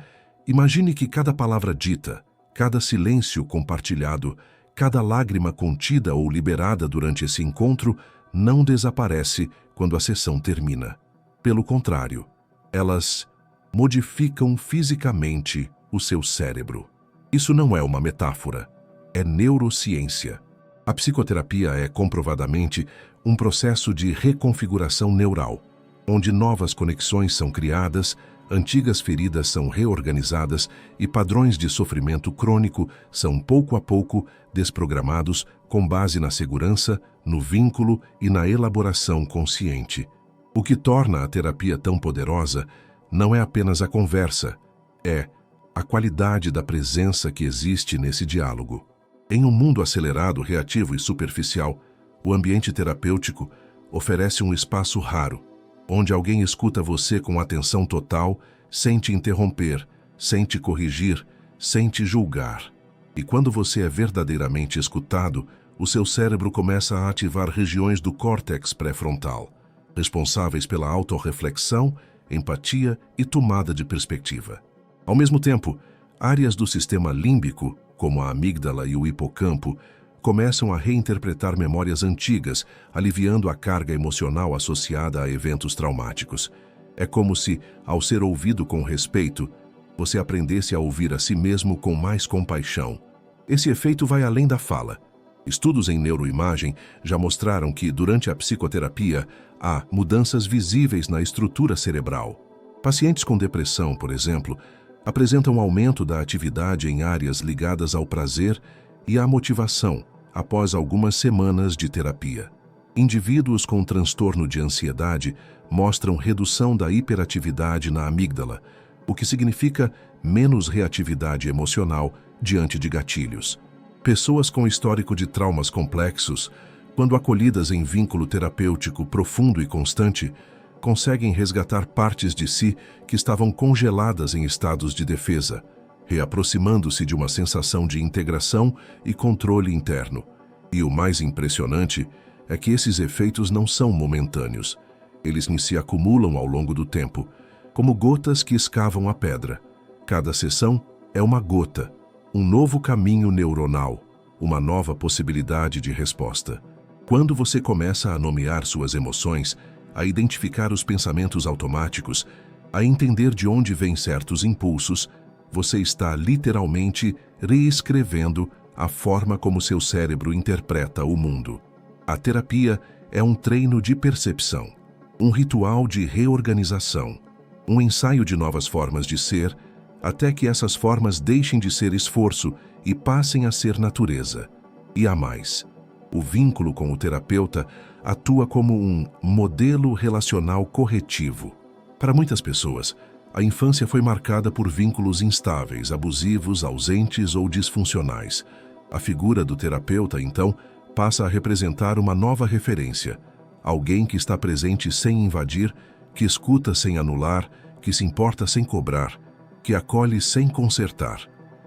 Speaker 1: imagine que cada palavra dita, cada silêncio compartilhado, cada lágrima contida ou liberada durante esse encontro não desaparece quando a sessão termina. Pelo contrário, elas modificam fisicamente o seu cérebro. Isso não é uma metáfora, é neurociência. A psicoterapia é comprovadamente um processo de reconfiguração neural, onde novas conexões são criadas, antigas feridas são reorganizadas e padrões de sofrimento crônico são pouco a pouco desprogramados com base na segurança, no vínculo e na elaboração consciente. O que torna a terapia tão poderosa não é apenas a conversa, é a qualidade da presença que existe nesse diálogo. Em um mundo acelerado, reativo e superficial, o ambiente terapêutico oferece um espaço raro, onde alguém escuta você com atenção total, sem te interromper, sem te corrigir, sem te julgar. E quando você é verdadeiramente escutado, o seu cérebro começa a ativar regiões do córtex pré-frontal, responsáveis pela autorreflexão, empatia e tomada de perspectiva. Ao mesmo tempo, áreas do sistema límbico, como a amígdala e o hipocampo, começam a reinterpretar memórias antigas, aliviando a carga emocional associada a eventos traumáticos. É como se, ao ser ouvido com respeito, você aprendesse a ouvir a si mesmo com mais compaixão. Esse efeito vai além da fala. Estudos em neuroimagem já mostraram que, durante a psicoterapia, há mudanças visíveis na estrutura cerebral. Pacientes com depressão, por exemplo, apresentam aumento da atividade em áreas ligadas ao prazer e à motivação após algumas semanas de terapia. Indivíduos com transtorno de ansiedade mostram redução da hiperatividade na amígdala, o que significa menos reatividade emocional diante de gatilhos. Pessoas com histórico de traumas complexos, quando acolhidas em vínculo terapêutico profundo e constante, conseguem resgatar partes de si que estavam congeladas em estados de defesa, reaproximando-se de uma sensação de integração e controle interno. E o mais impressionante é que esses efeitos não são momentâneos. Eles se acumulam ao longo do tempo, como gotas que escavam a pedra. Cada sessão é uma gota, um novo caminho neuronal, uma nova possibilidade de resposta. Quando você começa a nomear suas emoções, a identificar os pensamentos automáticos, a entender de onde vêm certos impulsos, você está literalmente reescrevendo a forma como seu cérebro interpreta o mundo. A terapia é um treino de percepção, um ritual de reorganização, um ensaio de novas formas de ser, até que essas formas deixem de ser esforço e passem a ser natureza. E há mais. O vínculo com o terapeuta atua como um modelo relacional corretivo. Para muitas pessoas, a infância foi marcada por vínculos instáveis, abusivos, ausentes ou disfuncionais. A figura do terapeuta, então, passa a representar uma nova referência. Alguém que está presente sem invadir, que escuta sem anular, que se importa sem cobrar, que acolhe sem consertar.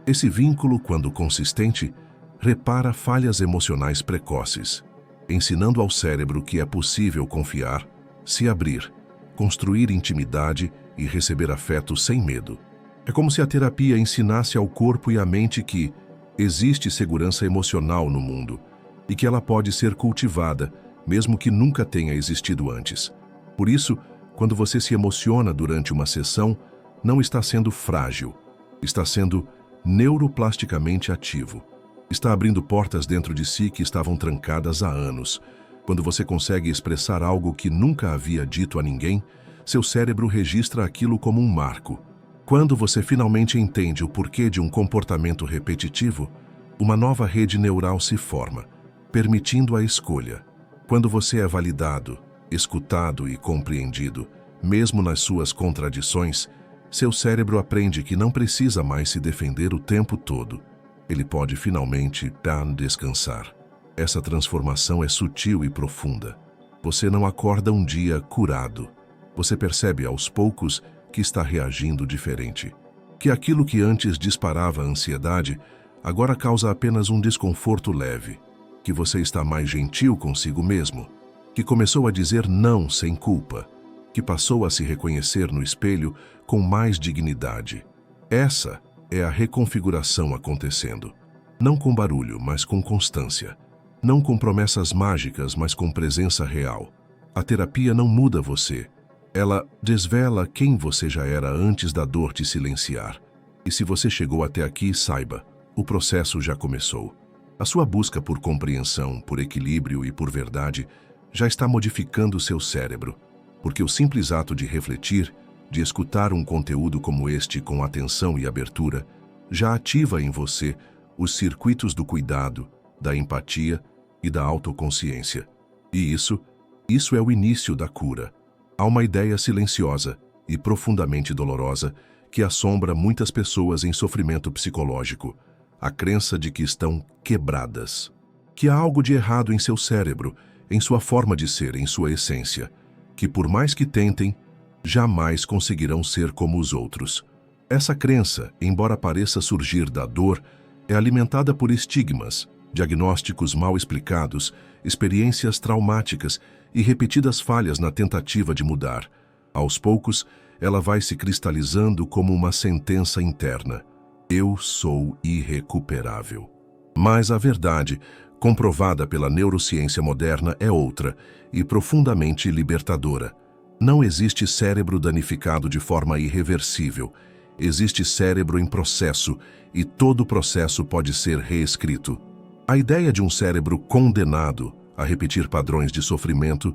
Speaker 1: Esse vínculo, quando consistente, repara falhas emocionais precoces, ensinando ao cérebro que é possível confiar, se abrir, construir intimidade e receber afeto sem medo. É como se a terapia ensinasse ao corpo e à mente que existe segurança emocional no mundo e que ela pode ser cultivada, mesmo que nunca tenha existido antes. Por isso, quando você se emociona durante uma sessão, não está sendo frágil, está sendo neuroplasticamente ativo. Está abrindo portas dentro de si que estavam trancadas há anos. Quando você consegue expressar algo que nunca havia dito a ninguém, seu cérebro registra aquilo como um marco. Quando você finalmente entende o porquê de um comportamento repetitivo, uma nova rede neural se forma, permitindo a escolha. Quando você é validado, escutado e compreendido, mesmo nas suas contradições, seu cérebro aprende que não precisa mais se defender o tempo todo. Ele pode finalmente descansar. Essa transformação é sutil e profunda. Você não acorda um dia curado. Você percebe aos poucos que está reagindo diferente. Que aquilo que antes disparava ansiedade, agora causa apenas um desconforto leve. Que você está mais gentil consigo mesmo. Que começou a dizer não sem culpa. Que passou a se reconhecer no espelho com mais dignidade. Essa é a reconfiguração acontecendo. Não com barulho, mas com constância. Não com promessas mágicas, mas com presença real. A terapia não muda você. Ela desvela quem você já era antes da dor te silenciar. E se você chegou até aqui, saiba, o processo já começou. A sua busca por compreensão, por equilíbrio e por verdade já está modificando seu cérebro, porque o simples ato de refletir, de escutar um conteúdo como este com atenção e abertura, já ativa em você os circuitos do cuidado, da empatia e da autoconsciência. E isso é o início da cura. Há uma ideia silenciosa e profundamente dolorosa que assombra muitas pessoas em sofrimento psicológico, a crença de que estão quebradas, que há algo de errado em seu cérebro, em sua forma de ser, em sua essência, que por mais que tentem, jamais conseguirão ser como os outros. Essa crença, embora pareça surgir da dor, é alimentada por estigmas, diagnósticos mal explicados, experiências traumáticas e repetidas falhas na tentativa de mudar. Aos poucos, ela vai se cristalizando como uma sentença interna. Eu sou irrecuperável. Mas a verdade, comprovada pela neurociência moderna, é outra e profundamente libertadora. Não existe cérebro danificado de forma irreversível. Existe cérebro em processo e todo processo pode ser reescrito. A ideia de um cérebro condenado a repetir padrões de sofrimento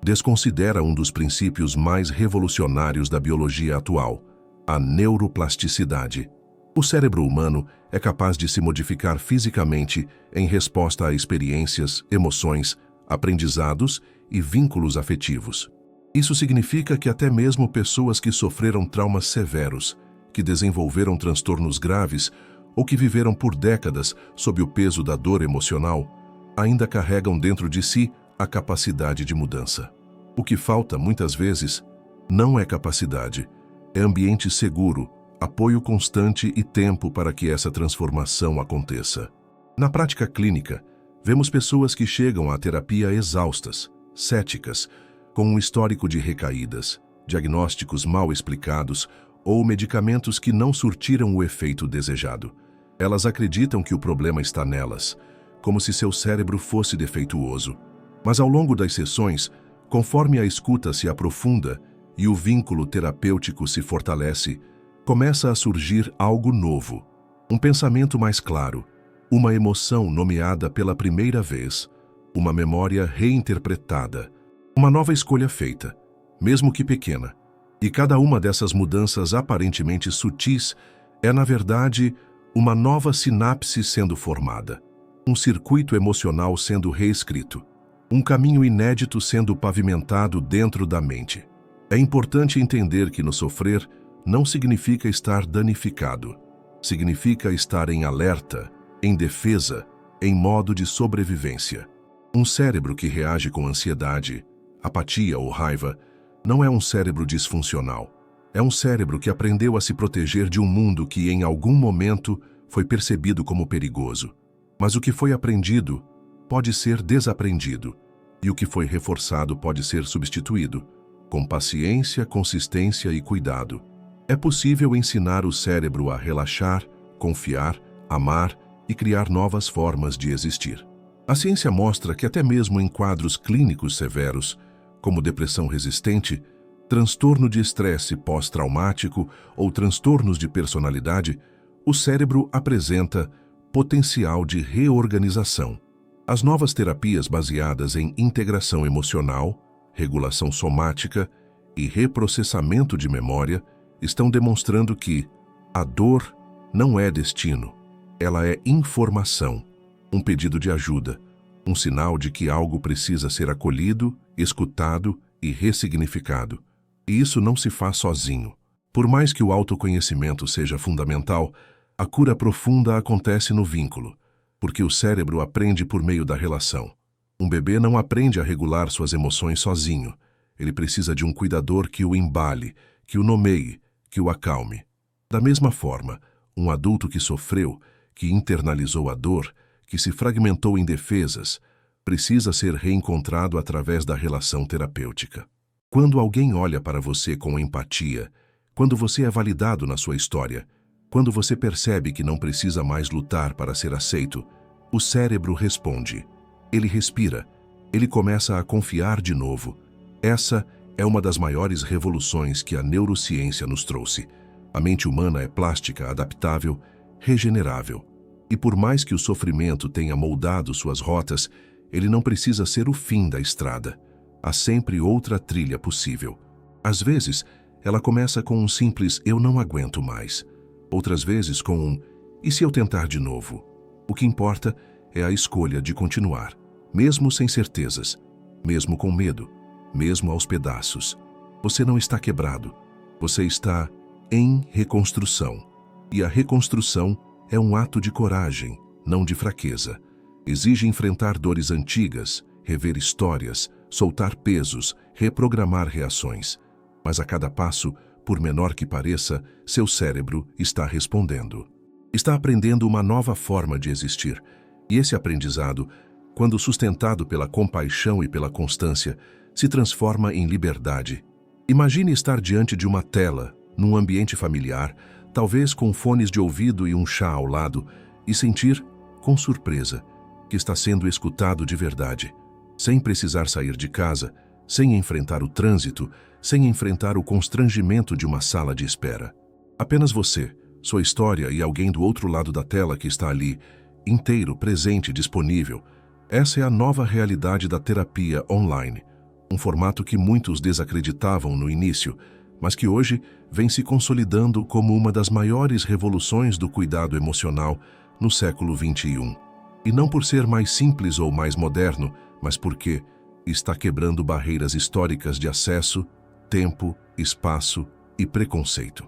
Speaker 1: desconsidera um dos princípios mais revolucionários da biologia atual, a neuroplasticidade. O cérebro humano é capaz de se modificar fisicamente em resposta a experiências, emoções, aprendizados e vínculos afetivos. Isso significa que até mesmo pessoas que sofreram traumas severos, que desenvolveram transtornos graves ou que viveram por décadas sob o peso da dor emocional, ainda carregam dentro de si a capacidade de mudança. O que falta, muitas vezes, não é capacidade, é ambiente seguro, apoio constante e tempo para que essa transformação aconteça. Na prática clínica, vemos pessoas que chegam à terapia exaustas, céticas, com um histórico de recaídas, diagnósticos mal explicados ou medicamentos que não surtiram o efeito desejado. Elas acreditam que o problema está nelas, como se seu cérebro fosse defeituoso. Mas ao longo das sessões, conforme a escuta se aprofunda e o vínculo terapêutico se fortalece, começa a surgir algo novo, um pensamento mais claro, uma emoção nomeada pela primeira vez, uma memória reinterpretada, uma nova escolha feita, mesmo que pequena. E cada uma dessas mudanças aparentemente sutis é, na verdade, uma nova sinapse sendo formada, um circuito emocional sendo reescrito, um caminho inédito sendo pavimentado dentro da mente. É importante entender que no sofrer não significa estar danificado, significa estar em alerta, em defesa, em modo de sobrevivência. Um cérebro que reage com ansiedade, apatia ou raiva não é um cérebro disfuncional. É um cérebro que aprendeu a se proteger de um mundo que, em algum momento, foi percebido como perigoso. Mas o que foi aprendido pode ser desaprendido, e o que foi reforçado pode ser substituído, com paciência, consistência e cuidado. É possível ensinar o cérebro a relaxar, confiar, amar e criar novas formas de existir. A ciência mostra que até mesmo em quadros clínicos severos, como depressão resistente, transtorno de estresse pós-traumático ou transtornos de personalidade, o cérebro apresenta potencial de reorganização. As novas terapias baseadas em integração emocional, regulação somática e reprocessamento de memória estão demonstrando que a dor não é destino, ela é informação, um pedido de ajuda, um sinal de que algo precisa ser acolhido, escutado e ressignificado. E isso não se faz sozinho. Por mais que o autoconhecimento seja fundamental, a cura profunda acontece no vínculo, porque o cérebro aprende por meio da relação. Um bebê não aprende a regular suas emoções sozinho. Ele precisa de um cuidador que o embale, que o nomeie, que o acalme. Da mesma forma, um adulto que sofreu, que internalizou a dor, que se fragmentou em defesas, precisa ser reencontrado através da relação terapêutica. Quando alguém olha para você com empatia, quando você é validado na sua história, quando você percebe que não precisa mais lutar para ser aceito, o cérebro responde. Ele respira, ele começa a confiar de novo. Essa é uma das maiores revoluções que a neurociência nos trouxe. A mente humana é plástica, adaptável, regenerável. E por mais que o sofrimento tenha moldado suas rotas, ele não precisa ser o fim da estrada. Há sempre outra trilha possível. Às vezes, ela começa com um simples "eu não aguento mais". Outras vezes com um "e se eu tentar de novo?". O que importa é a escolha de continuar, mesmo sem certezas, mesmo com medo, mesmo aos pedaços. Você não está quebrado, você está em reconstrução. E a reconstrução é um ato de coragem, não de fraqueza. Exige enfrentar dores antigas, rever histórias, soltar pesos, reprogramar reações. Mas a cada passo, por menor que pareça, seu cérebro está respondendo. Está aprendendo uma nova forma de existir. E esse aprendizado, quando sustentado pela compaixão e pela constância, se transforma em liberdade. Imagine estar diante de uma tela, num ambiente familiar, talvez com fones de ouvido e um chá ao lado, e sentir, com surpresa, que está sendo escutado de verdade, sem precisar sair de casa, sem enfrentar o trânsito, sem enfrentar o constrangimento de uma sala de espera. Apenas você, sua história e alguém do outro lado da tela que está ali, inteiro, presente, disponível. Essa é a nova realidade da terapia online, um formato que muitos desacreditavam no início, mas que hoje vem se consolidando como uma das maiores revoluções do cuidado emocional no século XXI. E não por ser mais simples ou mais moderno, mas porque está quebrando barreiras históricas de acesso, tempo, espaço e preconceito.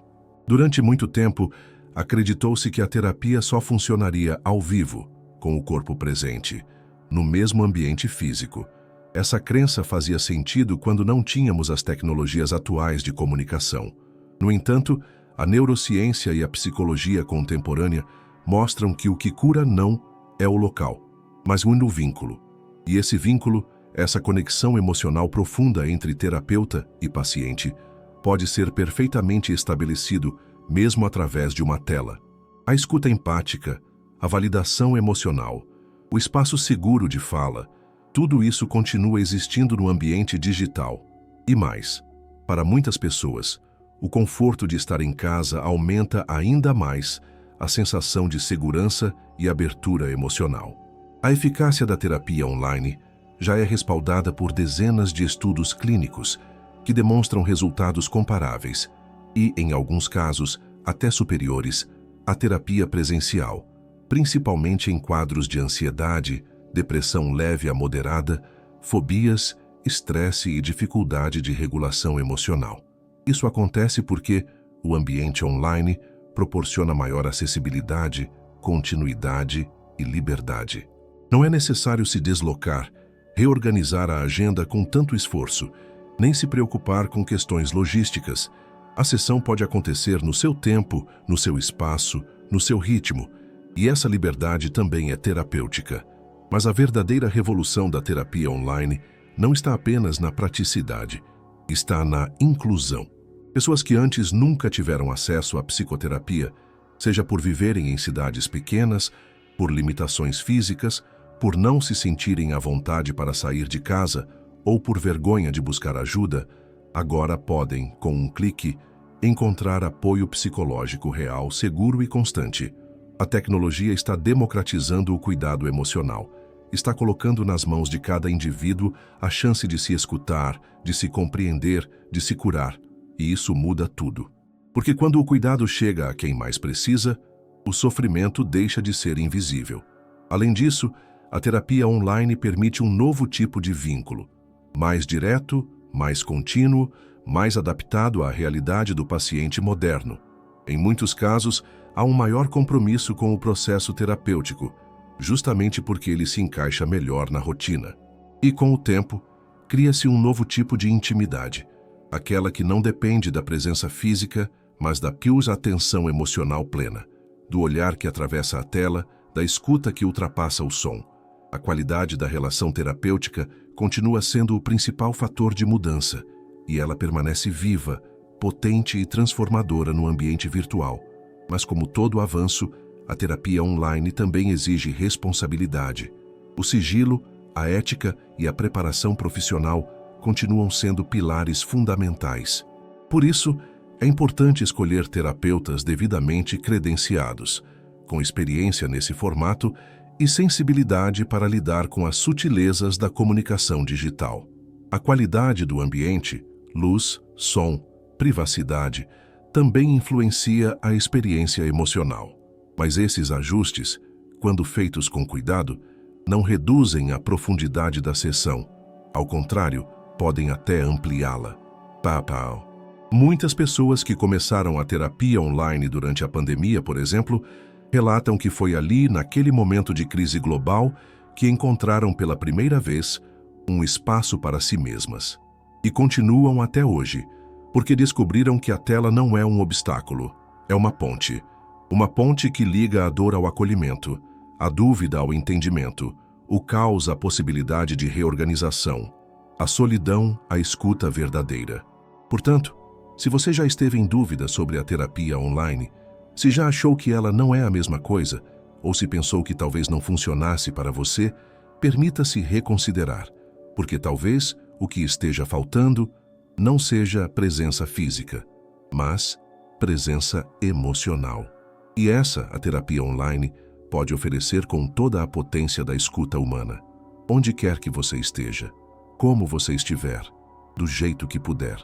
Speaker 1: Durante muito tempo, acreditou-se que a terapia só funcionaria ao vivo, com o corpo presente, no mesmo ambiente físico. Essa crença fazia sentido quando não tínhamos as tecnologias atuais de comunicação. No entanto, a neurociência e a psicologia contemporânea mostram que o que cura não é o local, mas o vínculo. E esse vínculo, essa conexão emocional profunda entre terapeuta e paciente, pode ser perfeitamente estabelecido mesmo através de uma tela. A escuta empática, a validação emocional, o espaço seguro de fala, tudo isso continua existindo no ambiente digital. E mais, para muitas pessoas, o conforto de estar em casa aumenta ainda mais a sensação de segurança e abertura emocional. A eficácia da terapia online já é respaldada por dezenas de estudos clínicos que demonstram resultados comparáveis e, em alguns casos, até superiores à terapia presencial, principalmente em quadros de ansiedade, depressão leve a moderada, fobias, estresse e dificuldade de regulação emocional. Isso acontece porque o ambiente online proporciona maior acessibilidade, continuidade e liberdade. Não é necessário se deslocar, reorganizar a agenda com tanto esforço, nem se preocupar com questões logísticas. A sessão pode acontecer no seu tempo, no seu espaço, no seu ritmo, e essa liberdade também é terapêutica. Mas a verdadeira revolução da terapia online não está apenas na praticidade, está na inclusão. Pessoas que antes nunca tiveram acesso à psicoterapia, seja por viverem em cidades pequenas, por limitações físicas, por não se sentirem à vontade para sair de casa ou por vergonha de buscar ajuda, agora podem, com um clique, encontrar apoio psicológico real, seguro e constante. A tecnologia está democratizando o cuidado emocional. Está colocando nas mãos de cada indivíduo a chance de se escutar, de se compreender, de se curar. E isso muda tudo. Porque quando o cuidado chega a quem mais precisa, o sofrimento deixa de ser invisível. Além disso, a terapia online permite um novo tipo de vínculo, mais direto, mais contínuo, mais adaptado à realidade do paciente moderno. Em muitos casos, há um maior compromisso com o processo terapêutico, justamente porque ele se encaixa melhor na rotina. E com o tempo, cria-se um novo tipo de intimidade, aquela que não depende da presença física, mas da pura atenção emocional plena, do olhar que atravessa a tela, da escuta que ultrapassa o som. A qualidade da relação terapêutica continua sendo o principal fator de mudança, e ela permanece viva, potente e transformadora no ambiente virtual. Mas como todo avanço, a terapia online também exige responsabilidade. O sigilo, a ética e a preparação profissional continuam sendo pilares fundamentais. Por isso, é importante escolher terapeutas devidamente credenciados, com experiência nesse formato e sensibilidade para lidar com as sutilezas da comunicação digital. A qualidade do ambiente, luz, som, privacidade, também influencia a experiência emocional. Mas esses ajustes, quando feitos com cuidado, não reduzem a profundidade da sessão. Ao contrário, podem até ampliá-la. Muitas pessoas que começaram a terapia online durante a pandemia, por exemplo, relatam que foi ali, naquele momento de crise global, que encontraram pela primeira vez um espaço para si mesmas. E continuam até hoje, porque descobriram que a tela não é um obstáculo, é uma ponte. Uma ponte que liga a dor ao acolhimento, a dúvida ao entendimento, o caos à possibilidade de reorganização, a solidão à escuta verdadeira. Portanto, se você já esteve em dúvida sobre a terapia online, se já achou que ela não é a mesma coisa, ou se pensou que talvez não funcionasse para você, permita-se reconsiderar, porque talvez o que esteja faltando não seja presença física, mas presença emocional. E essa, a terapia online, pode oferecer com toda a potência da escuta humana. Onde quer que você esteja, como você estiver, do jeito que puder.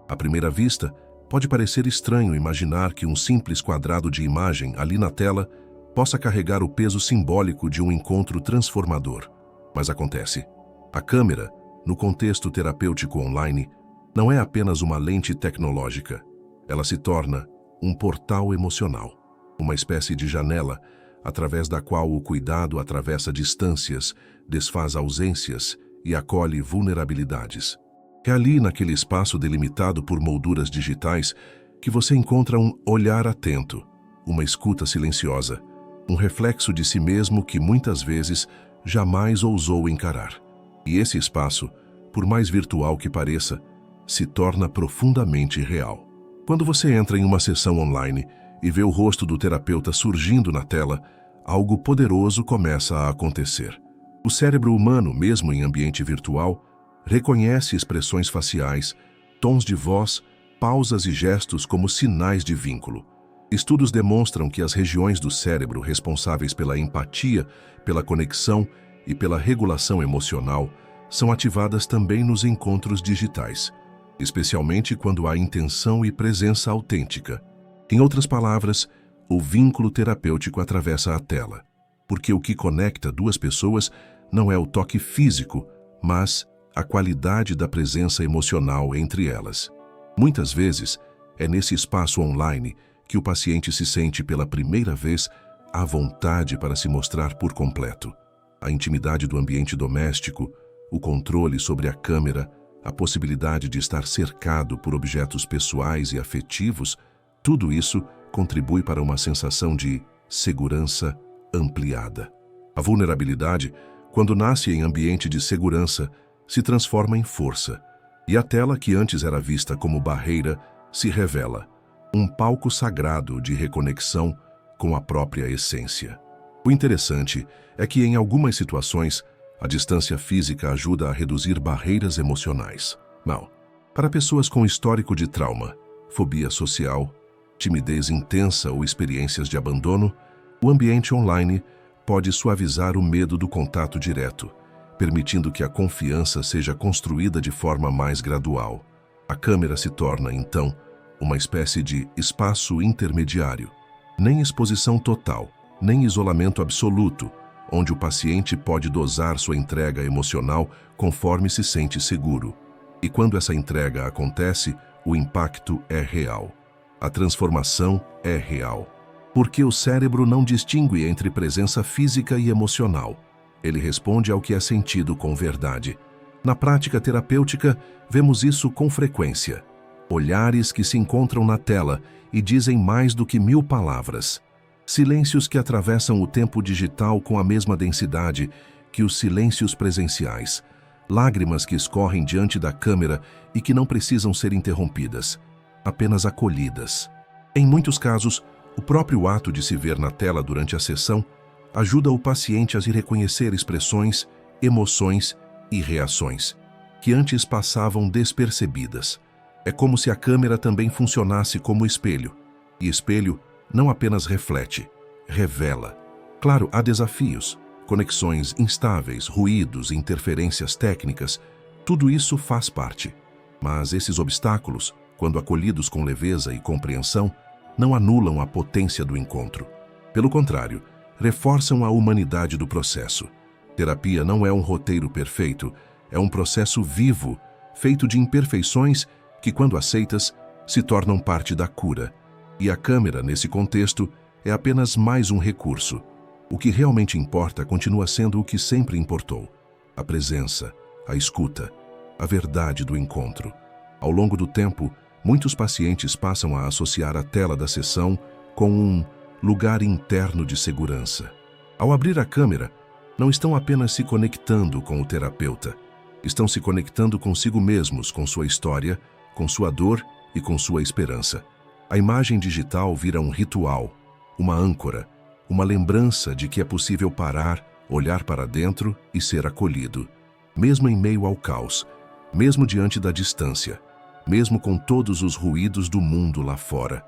Speaker 1: À primeira vista, pode parecer estranho imaginar que um simples quadrado de imagem ali na tela possa carregar o peso simbólico de um encontro transformador. Mas acontece. A câmera, no contexto terapêutico online, não é apenas uma lente tecnológica. Ela se torna um portal emocional, uma espécie de janela através da qual o cuidado atravessa distâncias, desfaz ausências e acolhe vulnerabilidades. É ali, naquele espaço delimitado por molduras digitais, que você encontra um olhar atento, uma escuta silenciosa, um reflexo de si mesmo que muitas vezes jamais ousou encarar. E esse espaço, por mais virtual que pareça, se torna profundamente real. Quando você entra em uma sessão online e vê o rosto do terapeuta surgindo na tela, algo poderoso começa a acontecer. O cérebro humano, mesmo em ambiente virtual, reconhece expressões faciais, tons de voz, pausas e gestos como sinais de vínculo. Estudos demonstram que as regiões do cérebro responsáveis pela empatia, pela conexão e pela regulação emocional são ativadas também nos encontros digitais, especialmente quando há intenção e presença autêntica. Em outras palavras, o vínculo terapêutico atravessa a tela, porque o que conecta duas pessoas não é o toque físico, mas a qualidade da presença emocional entre elas. Muitas vezes, é nesse espaço online que o paciente se sente pela primeira vez à vontade para se mostrar por completo. A intimidade do ambiente doméstico, o controle sobre a câmera, a possibilidade de estar cercado por objetos pessoais e afetivos, tudo isso contribui para uma sensação de segurança ampliada. A vulnerabilidade, quando nasce em ambiente de segurança, se transforma em força, e a tela que antes era vista como barreira se revela, um palco sagrado de reconexão com a própria essência. O interessante é que, em algumas situações, A distância física ajuda a reduzir barreiras emocionais. Mal, para pessoas com histórico de trauma, fobia social, timidez intensa ou experiências de abandono, o ambiente online pode suavizar o medo do contato direto, permitindo que a confiança seja construída de forma mais gradual. A câmera se torna, então, uma espécie de espaço intermediário. Nem exposição total, nem isolamento absoluto, onde o paciente pode dosar sua entrega emocional conforme se sente seguro. E quando essa entrega acontece, o impacto é real. A transformação é real. Porque o cérebro não distingue entre presença física e emocional. Ele responde ao que é sentido com verdade. Na prática terapêutica, vemos isso com frequência. Olhares que se encontram na tela e dizem mais do que 1000 palavras. Silêncios que atravessam o tempo digital com a mesma densidade que os silêncios presenciais. Lágrimas que escorrem diante da câmera e que não precisam ser interrompidas, apenas acolhidas. Em muitos casos, o próprio ato de se ver na tela durante a sessão ajuda o paciente a se reconhecer expressões, emoções e reações que antes passavam despercebidas. É como se a câmera também funcionasse como espelho. E espelho não apenas reflete, revela. Claro, há desafios, conexões instáveis, ruídos, interferências técnicas, tudo isso faz parte. Mas esses obstáculos, quando acolhidos com leveza e compreensão, não anulam a potência do encontro. Pelo contrário, reforçam a humanidade do processo. Terapia não é um roteiro perfeito, é um processo vivo, feito de imperfeições que, quando aceitas, se tornam parte da cura. E a câmera, nesse contexto, é apenas mais um recurso. O que realmente importa continua sendo o que sempre importou: a presença, a escuta, a verdade do encontro. Ao longo do tempo, muitos pacientes passam a associar a tela da sessão com um lugar interno de segurança. Ao abrir a câmera, não estão apenas se conectando com o terapeuta, estão se conectando consigo mesmos, com sua história, com sua dor e com sua esperança. A imagem digital vira um ritual, uma âncora, uma lembrança de que é possível parar, olhar para dentro e ser acolhido, mesmo em meio ao caos, mesmo diante da distância, mesmo com todos os ruídos do mundo lá fora.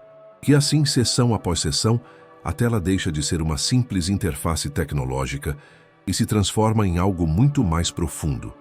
Speaker 1: E assim, sessão após sessão, a tela deixa de ser uma simples interface tecnológica e se transforma em algo muito mais profundo.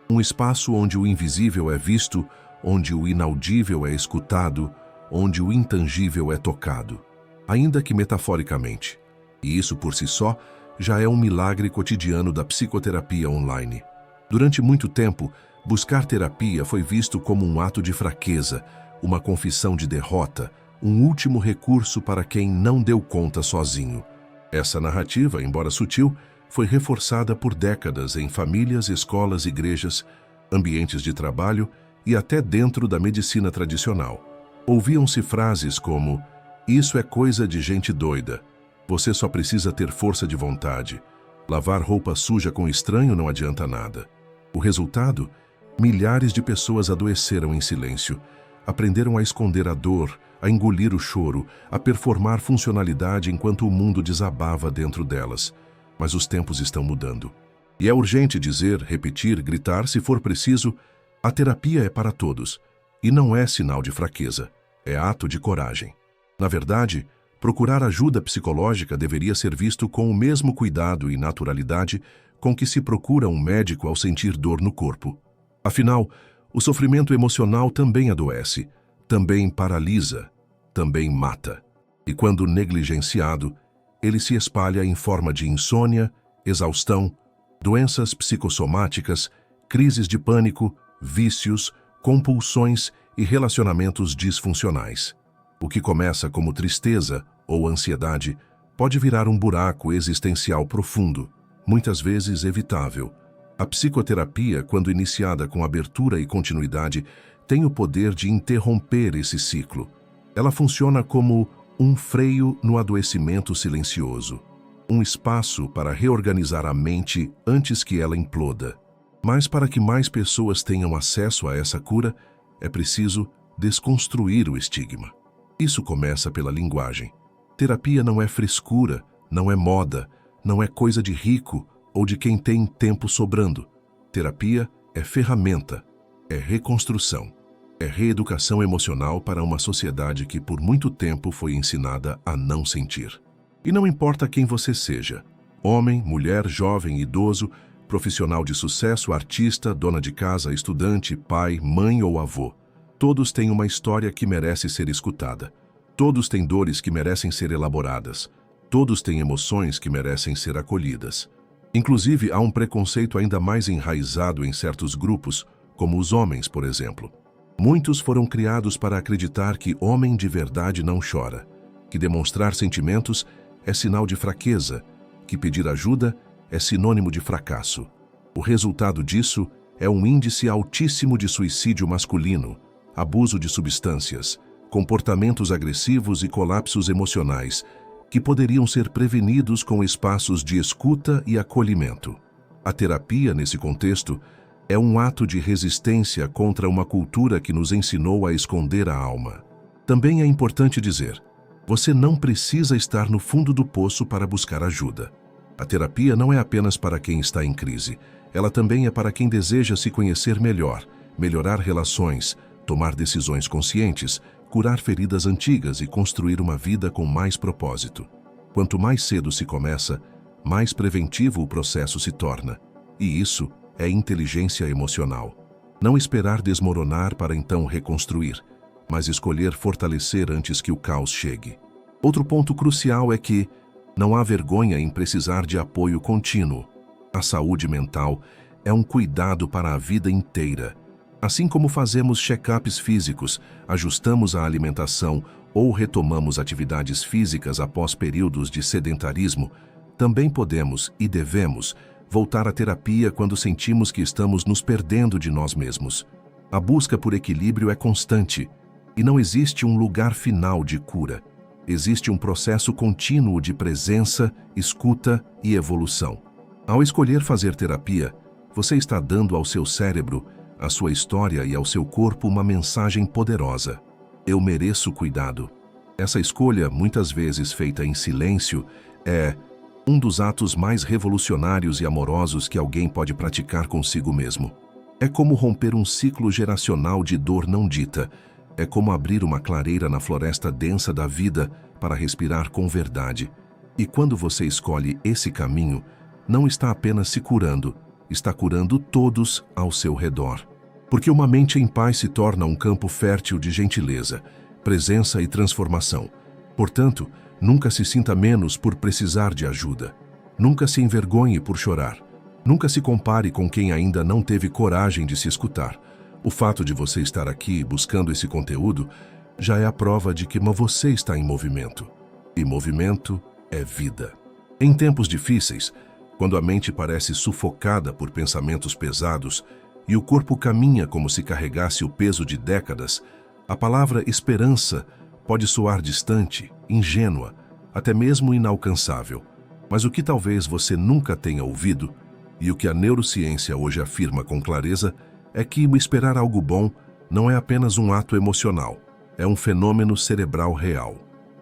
Speaker 1: Um espaço onde o invisível é visto, onde o inaudível é escutado, onde o intangível é tocado, ainda que metaforicamente. E isso por si só já é um milagre cotidiano da psicoterapia online. Durante muito tempo, buscar terapia foi visto como um ato de fraqueza, uma confissão de derrota, um último recurso para quem não deu conta sozinho. Essa narrativa, embora sutil, foi reforçada por décadas em famílias, escolas, igrejas, ambientes de trabalho e até dentro da medicina tradicional. Ouviam-se frases como: "Isso é coisa de gente doida. Você só precisa ter força de vontade. Lavar roupa suja com estranho não adianta nada." O resultado? Milhares de pessoas adoeceram em silêncio. Aprenderam a esconder a dor, a engolir o choro, a performar funcionalidade enquanto o mundo desabava dentro delas. Mas os tempos estão mudando. E é urgente dizer, repetir, gritar, se for preciso: a terapia é para todos. E não é sinal de fraqueza, é ato de coragem. Na verdade, procurar ajuda psicológica deveria ser visto com o mesmo cuidado e naturalidade com que se procura um médico ao sentir dor no corpo. Afinal, o sofrimento emocional também adoece, também paralisa, também mata. E quando negligenciado, ele se espalha em forma de insônia, exaustão, doenças psicossomáticas, crises de pânico, vícios, compulsões e relacionamentos disfuncionais. O que começa como tristeza ou ansiedade pode virar um buraco existencial profundo, muitas vezes evitável. A psicoterapia, quando iniciada com abertura e continuidade, tem o poder de interromper esse ciclo. Ela funciona como um freio no adoecimento silencioso, um espaço para reorganizar a mente antes que ela imploda. Mas para que mais pessoas tenham acesso a essa cura, é preciso desconstruir o estigma. Isso começa pela linguagem. Terapia não é frescura, não é moda, não é coisa de rico ou de quem tem tempo sobrando. Terapia é ferramenta, é reconstrução, é reeducação emocional para uma sociedade que por muito tempo foi ensinada a não sentir. E não importa quem você seja, homem, mulher, jovem, idoso, profissional de sucesso, artista, dona de casa, estudante, pai, mãe ou avô, todos têm uma história que merece ser escutada. Todos têm dores que merecem ser elaboradas. Todos têm emoções que merecem ser acolhidas. Inclusive, há um preconceito ainda mais enraizado em certos grupos, como os homens, por exemplo. Muitos foram criados para acreditar que homem de verdade não chora, que demonstrar sentimentos é sinal de fraqueza, que pedir ajuda é sinônimo de fracasso. O resultado disso é um índice altíssimo de suicídio masculino, abuso de substâncias, comportamentos agressivos e colapsos emocionais, que poderiam ser prevenidos com espaços de escuta e acolhimento. A terapia, nesse contexto, é um ato de resistência contra uma cultura que nos ensinou a esconder a alma. Também é importante dizer, você não precisa estar no fundo do poço para buscar ajuda. A terapia não é apenas para quem está em crise, ela também é para quem deseja se conhecer melhor, melhorar relações, tomar decisões conscientes, curar feridas antigas e construir uma vida com mais propósito. Quanto mais cedo se começa, mais preventivo o processo se torna. E isso é inteligência emocional. Não esperar desmoronar para então reconstruir, mas escolher fortalecer antes que o caos chegue. Outro ponto crucial é que não há vergonha em precisar de apoio contínuo. A saúde mental é um cuidado para a vida inteira. Assim como fazemos check-ups físicos, ajustamos a alimentação ou retomamos atividades físicas após períodos de sedentarismo, também podemos e devemos voltar à terapia quando sentimos que estamos nos perdendo de nós mesmos. A busca por equilíbrio é constante e não existe um lugar final de cura. Existe um processo contínuo de presença, escuta e evolução. Ao escolher fazer terapia, você está dando ao seu cérebro, à sua história e ao seu corpo uma mensagem poderosa. Eu mereço cuidado. Essa escolha, muitas vezes feita em silêncio, é um dos atos mais revolucionários e amorosos que alguém pode praticar consigo mesmo. É como romper um ciclo geracional de dor não dita. É como abrir uma clareira na floresta densa da vida para respirar com verdade. E quando você escolhe esse caminho, não está apenas se curando, está curando todos ao seu redor. Porque uma mente em paz se torna um campo fértil de gentileza, presença e transformação. Portanto, nunca se sinta menos por precisar de ajuda. Nunca se envergonhe por chorar. Nunca se compare com quem ainda não teve coragem de se escutar. O fato de você estar aqui buscando esse conteúdo já é a prova de que você está em movimento. E movimento é vida. Em tempos difíceis, quando a mente parece sufocada por pensamentos pesados e o corpo caminha como se carregasse o peso de décadas, a palavra esperança pode soar distante, ingênua, até mesmo inalcançável. Mas o que talvez você nunca tenha ouvido, e o que a neurociência hoje afirma com clareza, é que esperar algo bom não é apenas um ato emocional, é um fenômeno cerebral real.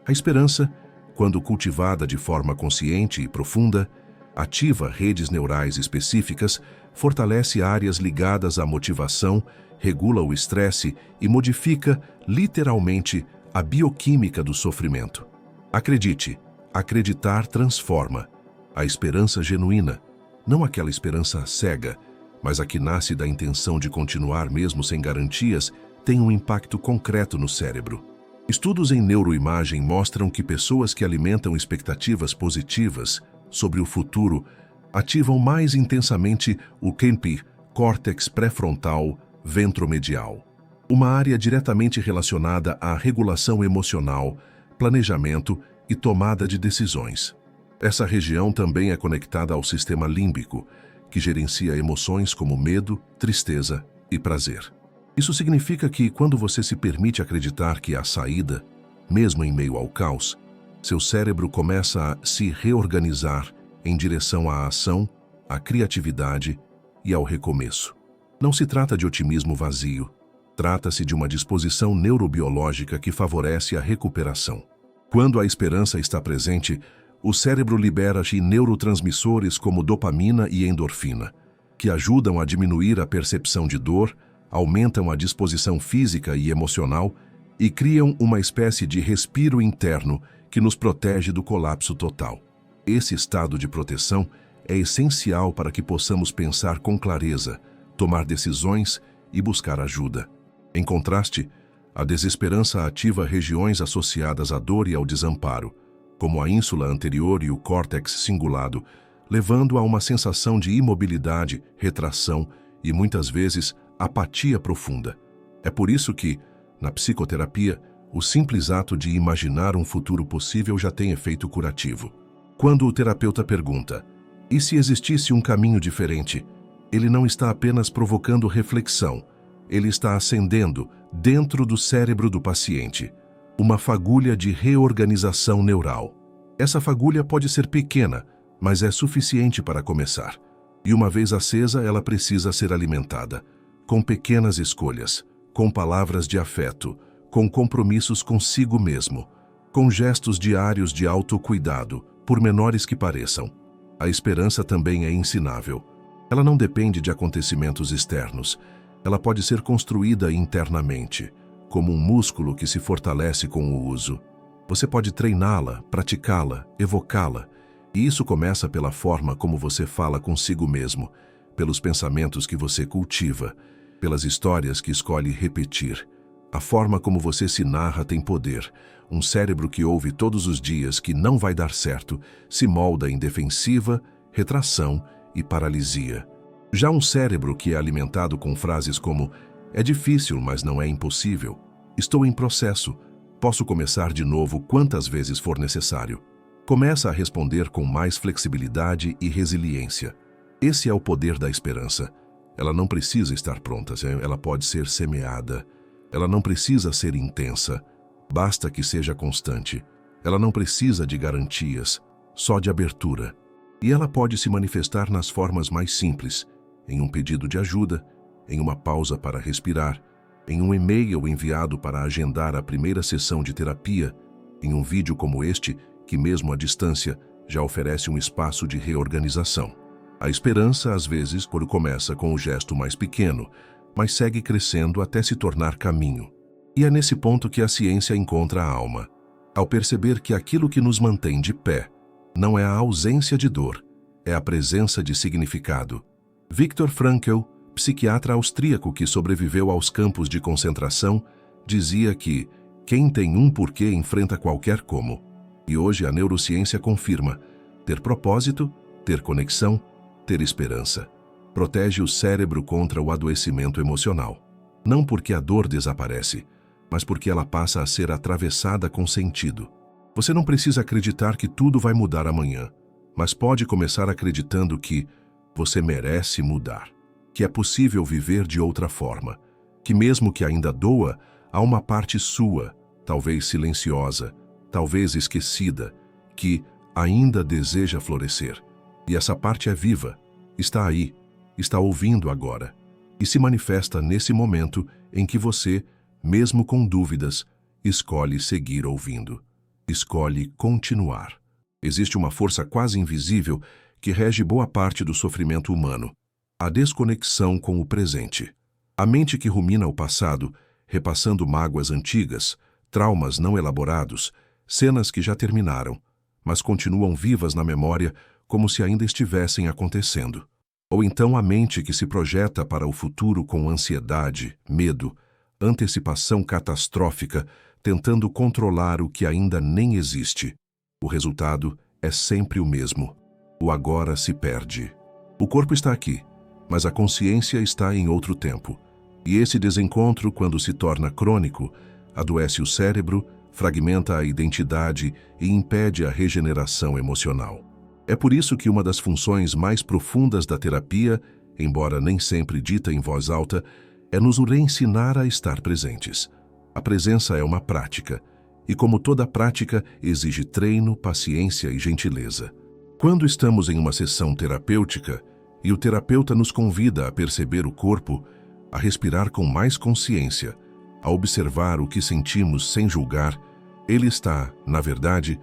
Speaker 1: A esperança, quando cultivada de forma consciente e profunda, ativa redes neurais específicas, fortalece áreas ligadas à motivação, regula o estresse e modifica, literalmente, a bioquímica do sofrimento. Acredite, acreditar transforma. A esperança genuína, não aquela esperança cega, mas a que nasce da intenção de continuar mesmo sem garantias, tem um impacto concreto no cérebro. Estudos em neuroimagem mostram que pessoas que alimentam expectativas positivas sobre o futuro ativam mais intensamente o CNP, córtex pré-frontal ventromedial, uma área diretamente relacionada à regulação emocional, planejamento e tomada de decisões. Essa região também é conectada ao sistema límbico, que gerencia emoções como medo, tristeza e prazer. Isso significa que, quando você se permite acreditar que há saída, mesmo em meio ao caos, seu cérebro começa a se reorganizar em direção à ação, à criatividade e ao recomeço. Não se trata de otimismo vazio, trata-se de uma disposição neurobiológica que favorece a recuperação. Quando a esperança está presente, o cérebro libera neurotransmissores como dopamina e endorfina, que ajudam a diminuir a percepção de dor, aumentam a disposição física e emocional e criam uma espécie de respiro interno que nos protege do colapso total. Esse estado de proteção é essencial para que possamos pensar com clareza, tomar decisões e buscar ajuda. Em contraste, a desesperança ativa regiões associadas à dor e ao desamparo, como a ínsula anterior e o córtex cingulado, levando a uma sensação de imobilidade, retração e, muitas vezes, apatia profunda. É por isso que, na psicoterapia, o simples ato de imaginar um futuro possível já tem efeito curativo. Quando o terapeuta pergunta, e se existisse um caminho diferente? Ele não está apenas provocando reflexão, ele está acendendo, dentro do cérebro do paciente, uma fagulha de reorganização neural. Essa fagulha pode ser pequena, mas é suficiente para começar. E uma vez acesa, ela precisa ser alimentada, com pequenas escolhas, com palavras de afeto, com compromissos consigo mesmo, com gestos diários de autocuidado, por menores que pareçam. A esperança também é ensinável. Ela não depende de acontecimentos externos. Ela pode ser construída internamente, como um músculo que se fortalece com o uso. Você pode treiná-la, praticá-la, evocá-la, e isso começa pela forma como você fala consigo mesmo, pelos pensamentos que você cultiva, pelas histórias que escolhe repetir. A forma como você se narra tem poder. Um cérebro que ouve todos os dias que não vai dar certo se molda em defensiva, retração e paralisia. Já um cérebro que é alimentado com frases como "é difícil, mas não é impossível", "estou em processo", "posso começar de novo quantas vezes for necessário", começa a responder com mais flexibilidade e resiliência. Esse é o poder da esperança. Ela não precisa estar pronta, ela pode ser semeada. Ela não precisa ser intensa, basta que seja constante. Ela não precisa de garantias, só de abertura. E ela pode se manifestar nas formas mais simples, em um pedido de ajuda, em uma pausa para respirar, em um e-mail enviado para agendar a primeira sessão de terapia, em um vídeo como este, que mesmo à distância já oferece um espaço de reorganização. A esperança, às vezes, começa com o gesto mais pequeno, mas segue crescendo até se tornar caminho. E é nesse ponto que a ciência encontra a alma, ao perceber que aquilo que nos mantém de pé não é a ausência de dor, é a presença de significado. Viktor Frankl, psiquiatra austríaco que sobreviveu aos campos de concentração, dizia que quem tem um porquê enfrenta qualquer como. E hoje a neurociência confirma: ter propósito, ter conexão, ter esperança. Protege o cérebro contra o adoecimento emocional. Não porque a dor desaparece, mas porque ela passa a ser atravessada com sentido. Você não precisa acreditar que tudo vai mudar amanhã, mas pode começar acreditando que você merece mudar, que é possível viver de outra forma, que mesmo que ainda doa, há uma parte sua, talvez silenciosa, talvez esquecida, que ainda deseja florescer. E essa parte é viva, está aí, está ouvindo agora, e se manifesta nesse momento em que você, mesmo com dúvidas, escolhe seguir ouvindo, escolhe continuar. Existe uma força quase invisível que rege boa parte do sofrimento humano: a desconexão com o presente. A mente que rumina o passado, repassando mágoas antigas, traumas não elaborados, cenas que já terminaram, mas continuam vivas na memória como se ainda estivessem acontecendo. Ou então a mente que se projeta para o futuro com ansiedade, medo, antecipação catastrófica, tentando controlar o que ainda nem existe. O resultado é sempre o mesmo. O agora se perde. O corpo está aqui, mas a consciência está em outro tempo. E esse desencontro, quando se torna crônico, adoece o cérebro, fragmenta a identidade e impede a regeneração emocional. É por isso que uma das funções mais profundas da terapia, embora nem sempre dita em voz alta, é nos reensinar a estar presentes. A presença é uma prática, e como toda prática, exige treino, paciência e gentileza. Quando estamos em uma sessão terapêutica e o terapeuta nos convida a perceber o corpo, a respirar com mais consciência, a observar o que sentimos sem julgar, ele está, na verdade,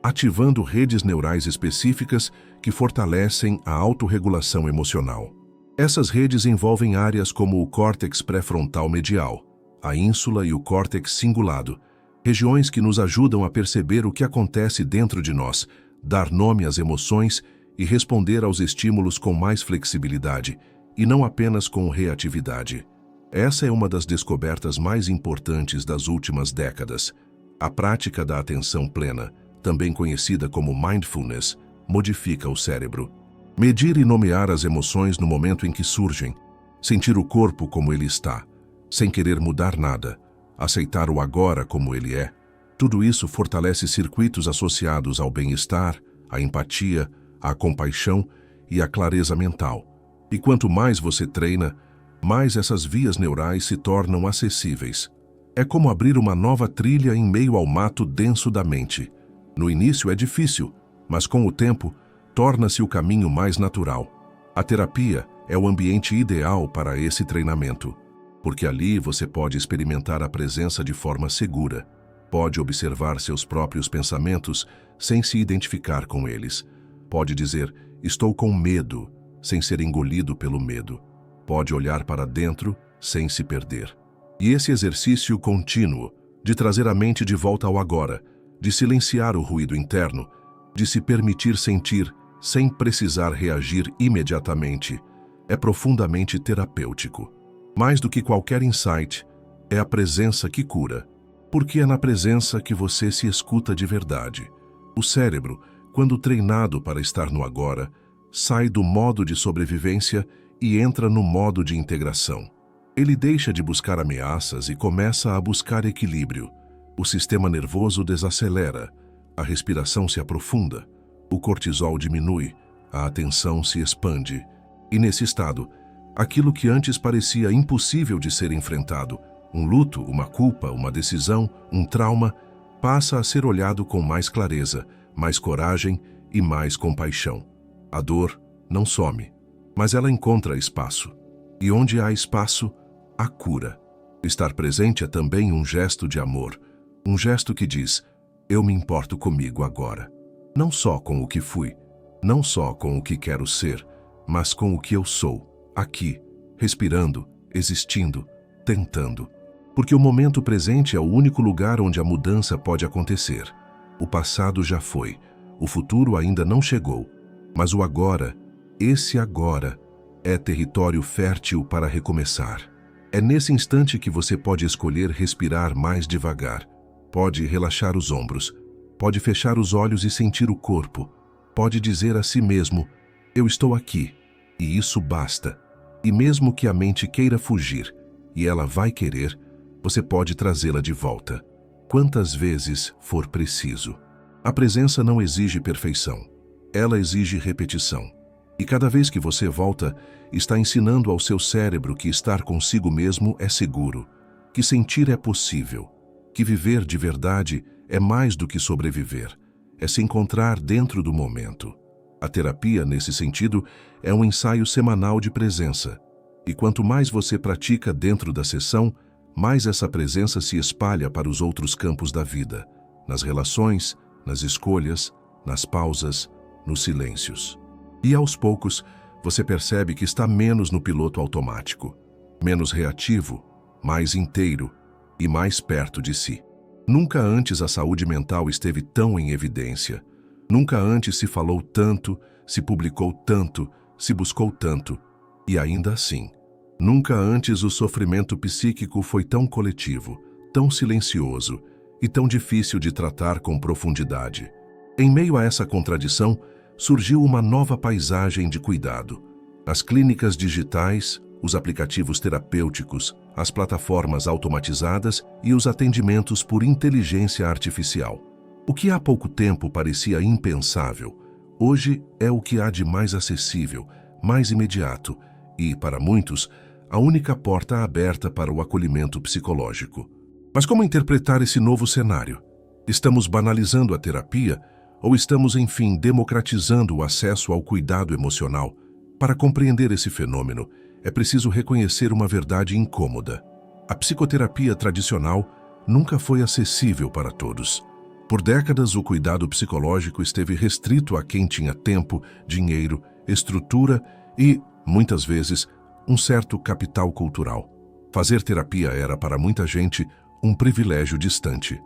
Speaker 1: ativando redes neurais específicas que fortalecem a autorregulação emocional. Essas redes envolvem áreas como o córtex pré-frontal medial, a ínsula e o córtex cingulado, regiões que nos ajudam a perceber o que acontece dentro de nós, dar nome às emoções e responder aos estímulos com mais flexibilidade, e não apenas com reatividade. Essa é uma das descobertas mais importantes das últimas décadas. A prática da atenção plena, também conhecida como mindfulness, modifica o cérebro. Medir e nomear as emoções no momento em que surgem, sentir o corpo como ele está, sem querer mudar nada, aceitar o agora como ele é, tudo isso fortalece circuitos associados ao bem-estar, à empatia, à compaixão e à clareza mental. E quanto mais você treina, mais essas vias neurais se tornam acessíveis. É como abrir uma nova trilha em meio ao mato denso da mente. No início é difícil, mas com o tempo, torna-se o caminho mais natural. A terapia é o ambiente ideal para esse treinamento, porque ali você pode experimentar a presença de forma segura, pode observar seus próprios pensamentos sem se identificar com eles, pode dizer, estou com medo, sem ser engolido pelo medo, pode olhar para dentro sem se perder. E esse exercício contínuo de trazer a mente de volta ao agora, de silenciar o ruído interno, de se permitir sentir sem precisar reagir imediatamente, é profundamente terapêutico. Mais do que qualquer insight, é a presença que cura, porque é na presença que você se escuta de verdade. O cérebro, quando treinado para estar no agora, sai do modo de sobrevivência e entra no modo de integração. Ele deixa de buscar ameaças e começa a buscar equilíbrio. O sistema nervoso desacelera, a respiração se aprofunda, o cortisol diminui, a atenção se expande. E nesse estado, aquilo que antes parecia impossível de ser enfrentado, um luto, uma culpa, uma decisão, um trauma, passa a ser olhado com mais clareza, mais coragem e mais compaixão. A dor não some, mas ela encontra espaço. E onde há espaço, há cura. Estar presente é também um gesto de amor, um gesto que diz, eu me importo comigo agora. Não só com o que fui, não só com o que quero ser, mas com o que eu sou, aqui, respirando, existindo, tentando. Porque o momento presente é o único lugar onde a mudança pode acontecer. O passado já foi, o futuro ainda não chegou, mas o agora, esse agora, é território fértil para recomeçar. É nesse instante que você pode escolher respirar mais devagar, pode relaxar os ombros, pode fechar os olhos e sentir o corpo, pode dizer a si mesmo, eu estou aqui, e isso basta. E mesmo que a mente queira fugir, e ela vai querer, você pode trazê-la de volta, quantas vezes for preciso. A presença não exige perfeição, ela exige repetição. E cada vez que você volta, está ensinando ao seu cérebro que estar consigo mesmo é seguro, que sentir é possível, que viver de verdade é mais do que sobreviver, é se encontrar dentro do momento. A terapia, nesse sentido, é um ensaio semanal de presença. E quanto mais você pratica dentro da sessão, mais essa presença se espalha para os outros campos da vida, nas relações, nas escolhas, nas pausas, nos silêncios. E aos poucos, você percebe que está menos no piloto automático, menos reativo, mais inteiro e mais perto de si. Nunca antes a saúde mental esteve tão em evidência. Nunca antes se falou tanto, se publicou tanto, se buscou tanto. E ainda assim, nunca antes o sofrimento psíquico foi tão coletivo, tão silencioso e tão difícil de tratar com profundidade. Em meio a essa contradição, surgiu uma nova paisagem de cuidado. As clínicas digitais, os aplicativos terapêuticos, as plataformas automatizadas e os atendimentos por inteligência artificial. O que há pouco tempo parecia impensável, hoje é o que há de mais acessível, mais imediato e, para muitos, a única porta aberta para o acolhimento psicológico. Mas como interpretar esse novo cenário? Estamos banalizando a terapia ou estamos, enfim, democratizando o acesso ao cuidado emocional? Para compreender esse fenômeno, é preciso reconhecer uma verdade incômoda. A psicoterapia tradicional nunca foi acessível para todos. Por décadas, o cuidado psicológico esteve restrito a quem tinha tempo, dinheiro, estrutura e, muitas vezes, um certo capital cultural. Fazer terapia era, para muita gente, um privilégio distante.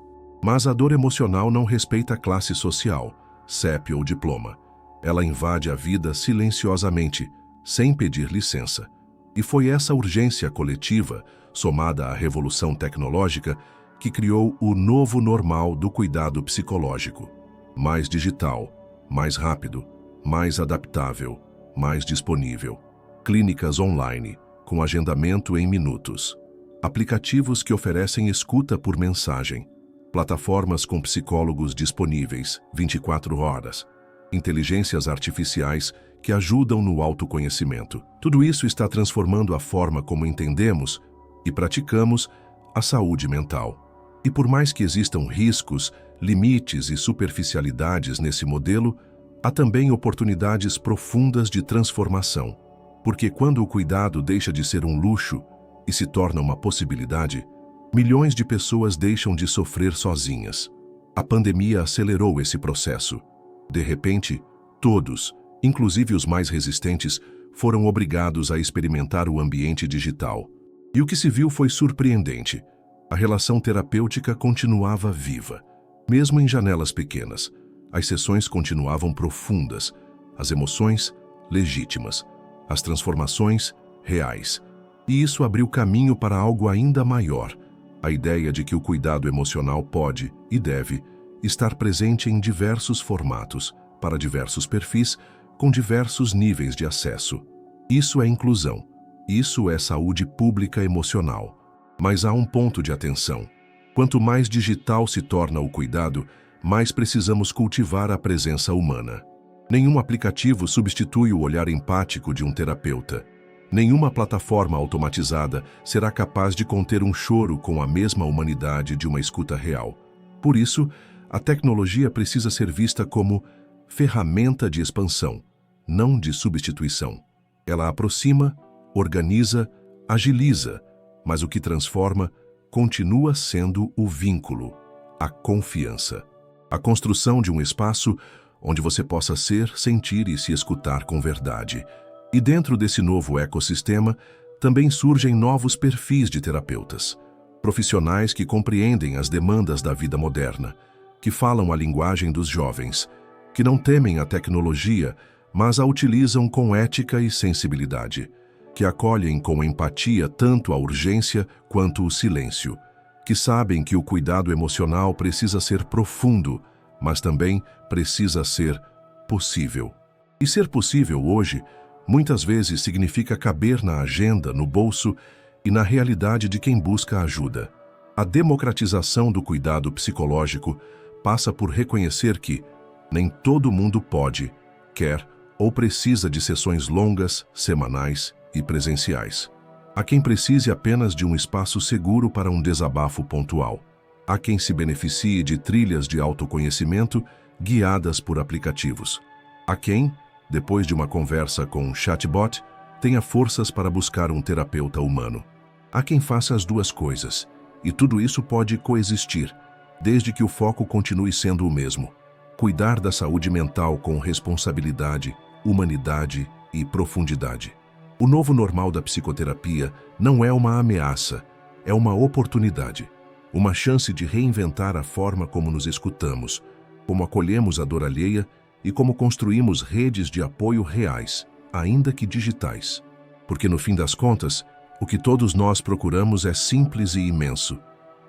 Speaker 1: Mas a dor emocional não respeita classe social, CEP ou diploma. Ela invade a vida silenciosamente, sem pedir licença. E foi essa urgência coletiva, somada à revolução tecnológica, que criou o novo normal do cuidado psicológico. Mais digital, mais rápido, mais adaptável, mais disponível. Clínicas online, com agendamento em minutos. Aplicativos que oferecem escuta por mensagem. Plataformas com psicólogos disponíveis 24 horas. Inteligências artificiais que ajudam no autoconhecimento. Tudo isso está transformando a forma como entendemos e praticamos a saúde mental. E por mais que existam riscos, limites e superficialidades nesse modelo, há também oportunidades profundas de transformação. Porque quando o cuidado deixa de ser um luxo e se torna uma possibilidade, milhões de pessoas deixam de sofrer sozinhas. A pandemia acelerou esse processo. De repente, todos, inclusive os mais resistentes, foram obrigados a experimentar o ambiente digital. E o que se viu foi surpreendente. A relação terapêutica continuava viva, mesmo em janelas pequenas. As sessões continuavam profundas, as emoções legítimas, as transformações reais. E isso abriu caminho para algo ainda maior, a ideia de que o cuidado emocional pode e deve estar presente em diversos formatos, para diversos perfis, com diversos níveis de acesso. Isso é inclusão. Isso é saúde pública emocional. Mas há um ponto de atenção. Quanto mais digital se torna o cuidado, mais precisamos cultivar a presença humana. Nenhum aplicativo substitui o olhar empático de um terapeuta. Nenhuma plataforma automatizada será capaz de conter um choro com a mesma humanidade de uma escuta real. Por isso, a tecnologia precisa ser vista como ferramenta de expansão, não de substituição. Ela aproxima, organiza, agiliza, mas o que transforma continua sendo o vínculo, a confiança. A construção de um espaço onde você possa ser, sentir e se escutar com verdade. E dentro desse novo ecossistema, também surgem novos perfis de terapeutas. Profissionais que compreendem as demandas da vida moderna, que falam a linguagem dos jovens, que não temem a tecnologia, mas a utilizam com ética e sensibilidade, que acolhem com empatia tanto a urgência quanto o silêncio, que sabem que o cuidado emocional precisa ser profundo, mas também precisa ser possível. E ser possível hoje, muitas vezes significa caber na agenda, no bolso e na realidade de quem busca ajuda. A democratização do cuidado psicológico passa por reconhecer que nem todo mundo pode, quer ou precisa de sessões longas, semanais e presenciais. Há quem precise apenas de um espaço seguro para um desabafo pontual. Há quem se beneficie de trilhas de autoconhecimento guiadas por aplicativos. Há quem, depois de uma conversa com um chatbot, tenha forças para buscar um terapeuta humano. Há quem faça as duas coisas, e tudo isso pode coexistir, desde que o foco continue sendo o mesmo: cuidar da saúde mental com responsabilidade, humanidade e profundidade. O novo normal da psicoterapia não é uma ameaça, é uma oportunidade. Uma chance de reinventar a forma como nos escutamos, como acolhemos a dor alheia e como construímos redes de apoio reais, ainda que digitais. Porque no fim das contas, o que todos nós procuramos é simples e imenso.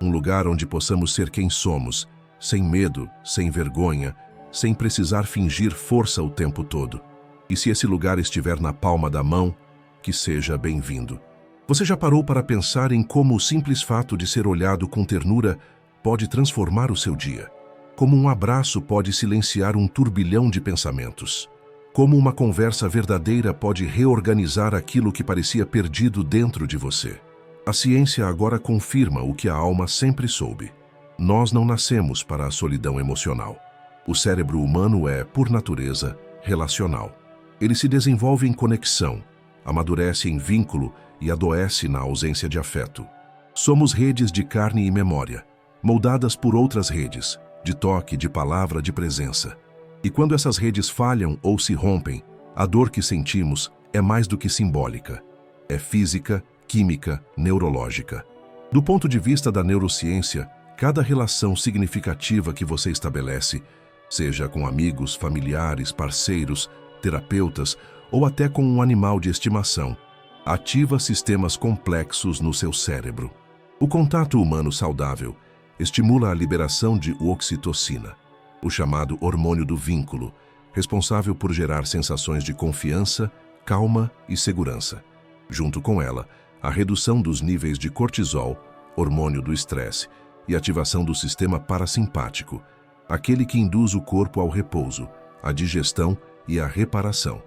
Speaker 1: Um lugar onde possamos ser quem somos, sem medo, sem vergonha, sem precisar fingir força o tempo todo. E se esse lugar estiver na palma da mão, que seja bem-vindo. Você já parou para pensar em como o simples fato de ser olhado com ternura pode transformar o seu dia? Como um abraço pode silenciar um turbilhão de pensamentos? Como uma conversa verdadeira pode reorganizar aquilo que parecia perdido dentro de você? A ciência agora confirma o que a alma sempre soube. Nós não nascemos para a solidão emocional. O cérebro humano é, por natureza, relacional. Ele se desenvolve em conexão, amadurece em vínculo e adoece na ausência de afeto. Somos redes de carne e memória, moldadas por outras redes, de toque, de palavra, de presença. E quando essas redes falham ou se rompem, a dor que sentimos é mais do que simbólica. É física, química, neurológica. Do ponto de vista da neurociência, cada relação significativa que você estabelece, seja com amigos, familiares, parceiros, terapeutas ou até com um animal de estimação, ativa sistemas complexos no seu cérebro. O contato humano saudável estimula a liberação de oxitocina, o chamado hormônio do vínculo, responsável por gerar sensações de confiança, calma e segurança. Junto com ela, a redução dos níveis de cortisol, hormônio do estresse, e ativação do sistema parasimpático, aquele que induz o corpo ao repouso, à digestão e à reparação.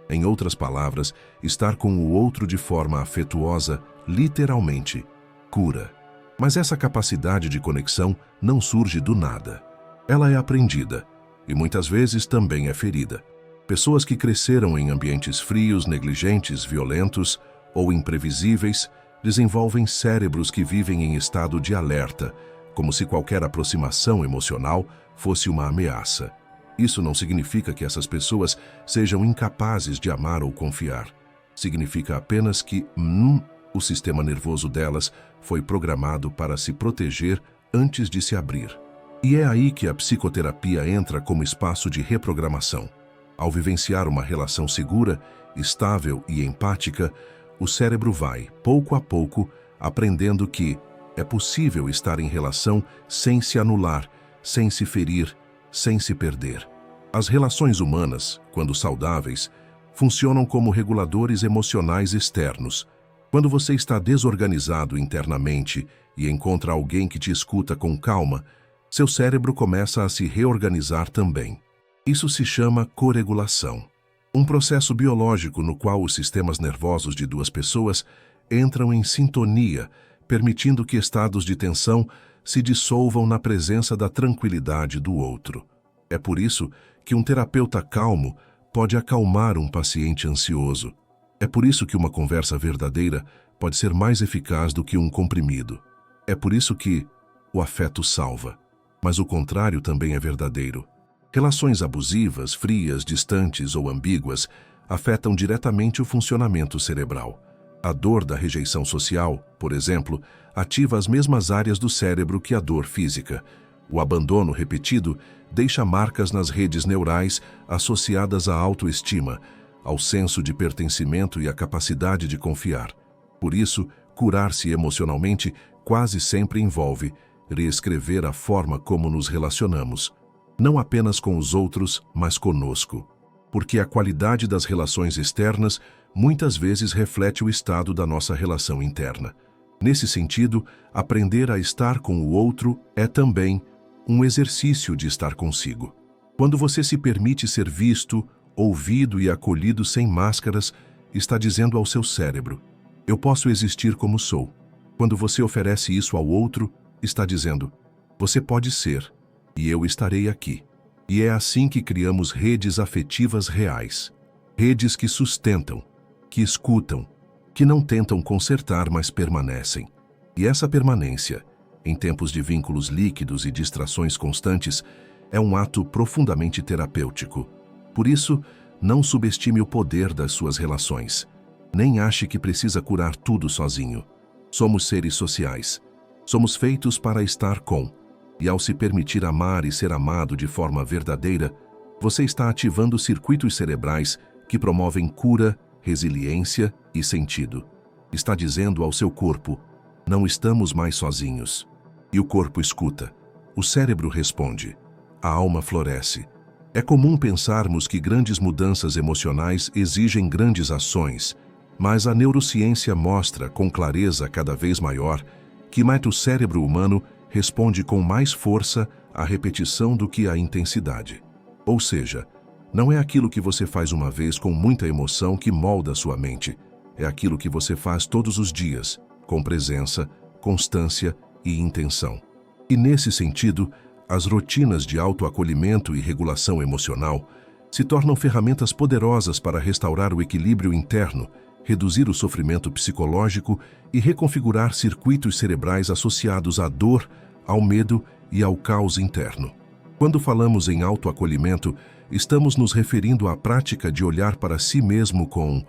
Speaker 1: Em outras palavras, estar com o outro de forma afetuosa, literalmente, cura. Mas essa capacidade de conexão não surge do nada. Ela é aprendida e muitas vezes também é ferida. Pessoas que cresceram em ambientes frios, negligentes, violentos ou imprevisíveis desenvolvem cérebros que vivem em estado de alerta, como se qualquer aproximação emocional fosse uma ameaça. Isso não significa que essas pessoas sejam incapazes de amar ou confiar. Significa apenas que o sistema nervoso delas foi programado para se proteger antes de se abrir. E é aí que a psicoterapia entra como espaço de reprogramação. Ao vivenciar uma relação segura, estável e empática, o cérebro vai, pouco a pouco, aprendendo que é possível estar em relação sem se anular, sem se ferir, sem se perder. As relações humanas, quando saudáveis, funcionam como reguladores emocionais externos. Quando você está desorganizado internamente e encontra alguém que te escuta com calma, seu cérebro começa a se reorganizar também. Isso se chama corregulação. Um processo biológico no qual os sistemas nervosos de duas pessoas entram em sintonia, permitindo que estados de tensão se dissolvam na presença da tranquilidade do outro. É por isso que um terapeuta calmo pode acalmar um paciente ansioso. É por isso que uma conversa verdadeira pode ser mais eficaz do que um comprimido. É por isso que o afeto salva, mas o contrário também é verdadeiro. Relações abusivas, frias, distantes ou ambíguas afetam diretamente o funcionamento cerebral. A dor da rejeição social, por exemplo, ativa as mesmas áreas do cérebro que a dor física. O abandono repetido deixa marcas nas redes neurais associadas à autoestima, ao senso de pertencimento e à capacidade de confiar. Por isso, curar-se emocionalmente quase sempre envolve reescrever a forma como nos relacionamos, não apenas com os outros, mas conosco. Porque a qualidade das relações externas muitas vezes reflete o estado da nossa relação interna. Nesse sentido, aprender a estar com o outro é também um exercício de estar consigo. Quando você se permite ser visto, ouvido e acolhido sem máscaras, está dizendo ao seu cérebro: eu posso existir como sou. Quando você oferece isso ao outro, está dizendo: você pode ser, e eu estarei aqui. E é assim que criamos redes afetivas reais. Redes que sustentam, que escutam, que não tentam consertar, mas permanecem. E essa permanência, em tempos de vínculos líquidos e distrações constantes, é um ato profundamente terapêutico. Por isso, não subestime o poder das suas relações. Nem ache que precisa curar tudo sozinho. Somos seres sociais. Somos feitos para estar com. E ao se permitir amar e ser amado de forma verdadeira, você está ativando circuitos cerebrais que promovem cura, resiliência e sentido. Está dizendo ao seu corpo: não estamos mais sozinhos. E o corpo escuta. O cérebro responde. A alma floresce. É comum pensarmos que grandes mudanças emocionais exigem grandes ações, mas a neurociência mostra com clareza cada vez maior que o cérebro humano responde com mais força à repetição do que à intensidade. Ou seja, não é aquilo que você faz uma vez com muita emoção que molda sua mente, é aquilo que você faz todos os dias, com presença, constância e intenção. E nesse sentido, as rotinas de autoacolhimento e regulação emocional se tornam ferramentas poderosas para restaurar o equilíbrio interno, reduzir o sofrimento psicológico e reconfigurar circuitos cerebrais associados à dor, ao medo e ao caos interno. Quando falamos em autoacolhimento, estamos nos referindo à prática de olhar para si mesmo com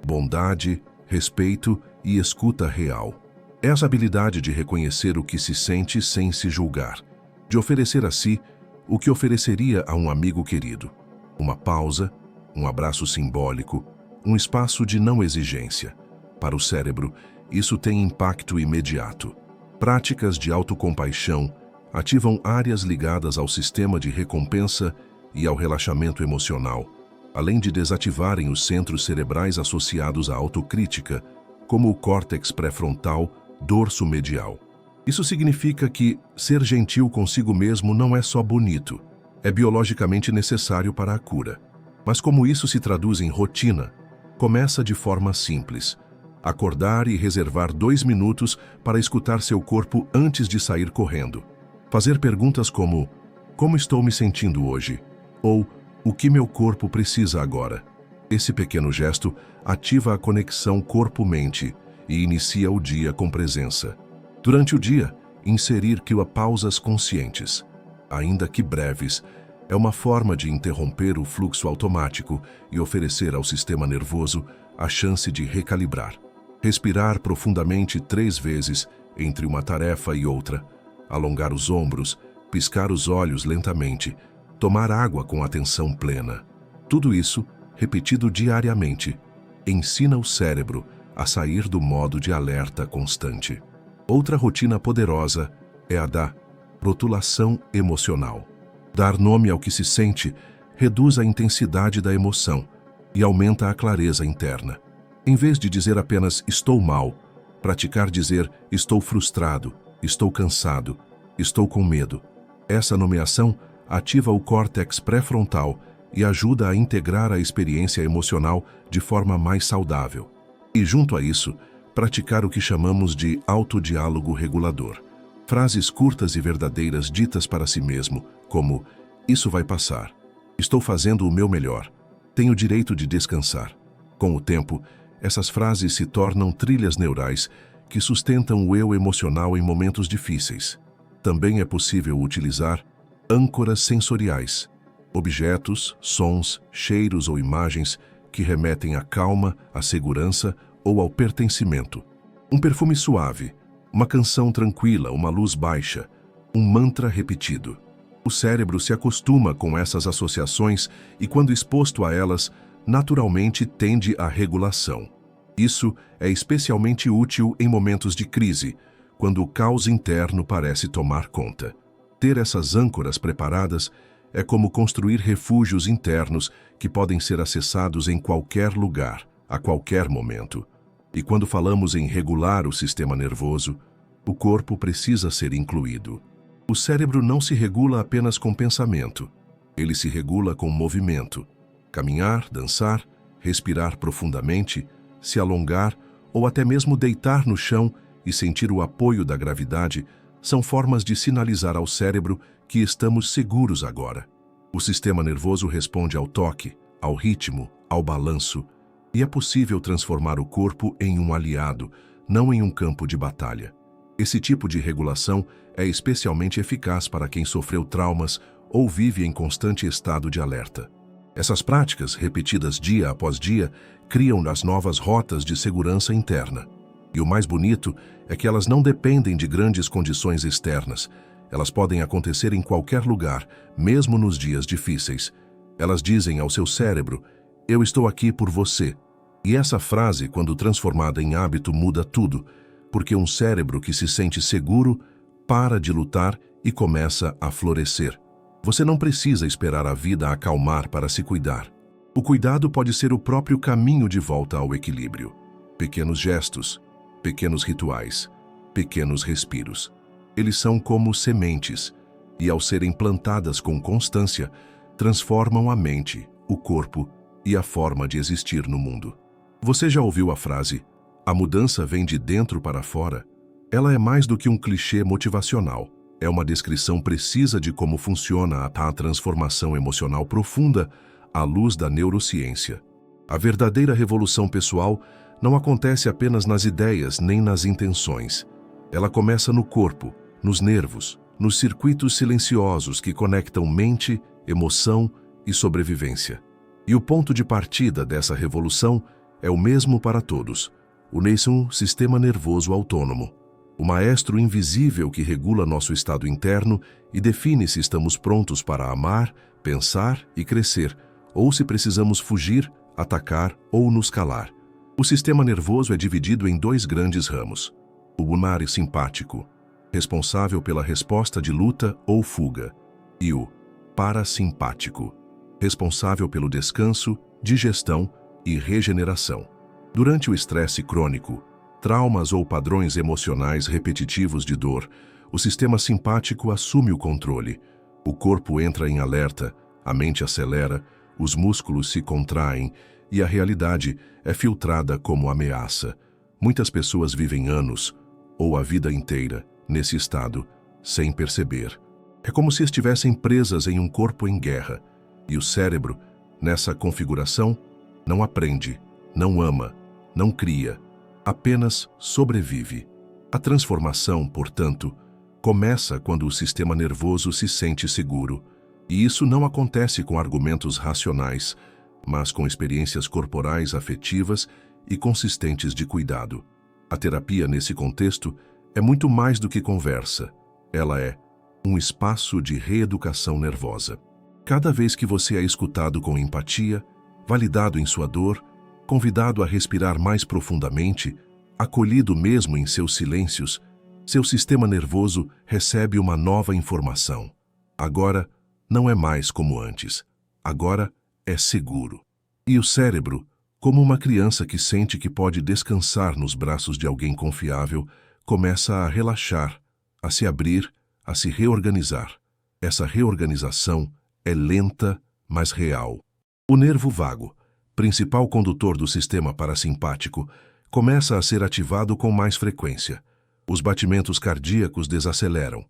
Speaker 1: bondade, respeito e escuta real. É essa habilidade de reconhecer o que se sente sem se julgar, de oferecer a si o que ofereceria a um amigo querido. Uma pausa, um abraço simbólico, um espaço de não exigência. Para o cérebro, isso tem impacto imediato. Práticas de autocompaixão ativam áreas ligadas ao sistema de recompensa e ao relaxamento emocional, além de desativarem os centros cerebrais associados à autocrítica, como o córtex pré-frontal, dorso medial. Isso significa que ser gentil consigo mesmo não é só bonito, é biologicamente necessário para a cura. Mas como isso se traduz em rotina, começa de forma simples. Acordar e reservar 2 minutos para escutar seu corpo antes de sair correndo. Fazer perguntas como: como estou me sentindo hoje? Ou o que meu corpo precisa agora? Esse pequeno gesto ativa a conexão corpo-mente e inicia o dia com presença. Durante o dia, inserir pausas conscientes, ainda que breves, é uma forma de interromper o fluxo automático e oferecer ao sistema nervoso a chance de recalibrar. Respirar profundamente 3 vezes entre uma tarefa e outra, alongar os ombros, piscar os olhos lentamente, tomar água com atenção plena. Tudo isso, repetido diariamente, ensina o cérebro a sair do modo de alerta constante. Outra rotina poderosa é a da rotulação emocional. Dar nome ao que se sente reduz a intensidade da emoção e aumenta a clareza interna. Em vez de dizer apenas estou mal, praticar dizer estou frustrado, estou cansado, estou com medo. Essa nomeação ativa o córtex pré-frontal e ajuda a integrar a experiência emocional de forma mais saudável. E junto a isso, praticar o que chamamos de autodiálogo regulador. Frases curtas e verdadeiras ditas para si mesmo, como isso vai passar, estou fazendo o meu melhor, tenho direito de descansar. Com o tempo, essas frases se tornam trilhas neurais que sustentam o eu emocional em momentos difíceis. Também é possível utilizar âncoras sensoriais, objetos, sons, cheiros ou imagens que remetem à calma, à segurança ou ao pertencimento. Um perfume suave, uma canção tranquila, uma luz baixa, um mantra repetido. O cérebro se acostuma com essas associações e, quando exposto a elas, naturalmente tende à regulação. Isso é especialmente útil em momentos de crise, quando o caos interno parece tomar conta. Ter essas âncoras preparadas é como construir refúgios internos que podem ser acessados em qualquer lugar, a qualquer momento. E quando falamos em regular o sistema nervoso, o corpo precisa ser incluído. O cérebro não se regula apenas com pensamento. Ele se regula com movimento. Caminhar, dançar, respirar profundamente, se alongar ou até mesmo deitar no chão e sentir o apoio da gravidade são formas de sinalizar ao cérebro que estamos seguros agora. O sistema nervoso responde ao toque, ao ritmo, ao balanço, e é possível transformar o corpo em um aliado, não em um campo de batalha. Esse tipo de regulação é especialmente eficaz para quem sofreu traumas ou vive em constante estado de alerta. Essas práticas, repetidas dia após dia, criam as novas rotas de segurança interna. E o mais bonito é que elas não dependem de grandes condições externas. Elas podem acontecer em qualquer lugar, mesmo nos dias difíceis. Elas dizem ao seu cérebro: eu estou aqui por você. E essa frase, quando transformada em hábito, muda tudo, porque um cérebro que se sente seguro para de lutar e começa a florescer. Você não precisa esperar a vida acalmar para se cuidar. O cuidado pode ser o próprio caminho de volta ao equilíbrio. Pequenos gestos, pequenos rituais, pequenos respiros. Eles são como sementes, e ao serem plantadas com constância, transformam a mente, o corpo e a forma de existir no mundo. Você já ouviu a frase, a mudança vem de dentro para fora? Ela é mais do que um clichê motivacional. É uma descrição precisa de como funciona a transformação emocional profunda à luz da neurociência. A verdadeira revolução pessoal não acontece apenas nas ideias nem nas intenções. Ela começa no corpo, nos nervos, nos circuitos silenciosos que conectam mente, emoção e sobrevivência. E o ponto de partida dessa revolução é o mesmo para todos: o nosso sistema nervoso autônomo, o maestro invisível que regula nosso estado interno e define se estamos prontos para amar, pensar e crescer, ou se precisamos fugir, atacar ou nos calar. O sistema nervoso é dividido em dois grandes ramos: o bulbar simpático, responsável pela resposta de luta ou fuga, e o parasimpático, responsável pelo descanso, digestão e regeneração. Durante o estresse crônico, traumas ou padrões emocionais repetitivos de dor, o sistema simpático assume o controle. O corpo entra em alerta, a mente acelera, os músculos se contraem e a realidade é filtrada como ameaça. Muitas pessoas vivem anos, ou a vida inteira, nesse estado, sem perceber. É como se estivessem presas em um corpo em guerra, e o cérebro, nessa configuração, não aprende, não ama, não cria, apenas sobrevive. A transformação, portanto, começa quando o sistema nervoso se sente seguro, e isso não acontece com argumentos racionais, mas com experiências corporais afetivas e consistentes de cuidado. A terapia, nesse contexto, é muito mais do que conversa. Ela é um espaço de reeducação nervosa. Cada vez que você é escutado com empatia, validado em sua dor, convidado a respirar mais profundamente, acolhido mesmo em seus silêncios, seu sistema nervoso recebe uma nova informação. Agora não é mais como antes. Agora é seguro. E o cérebro, como uma criança que sente que pode descansar nos braços de alguém confiável, começa a relaxar, a se abrir, a se reorganizar. Essa reorganização é lenta, mas real. O nervo vago, principal condutor do sistema parasimpático, começa a ser ativado com mais frequência. Os batimentos cardíacos desaceleram.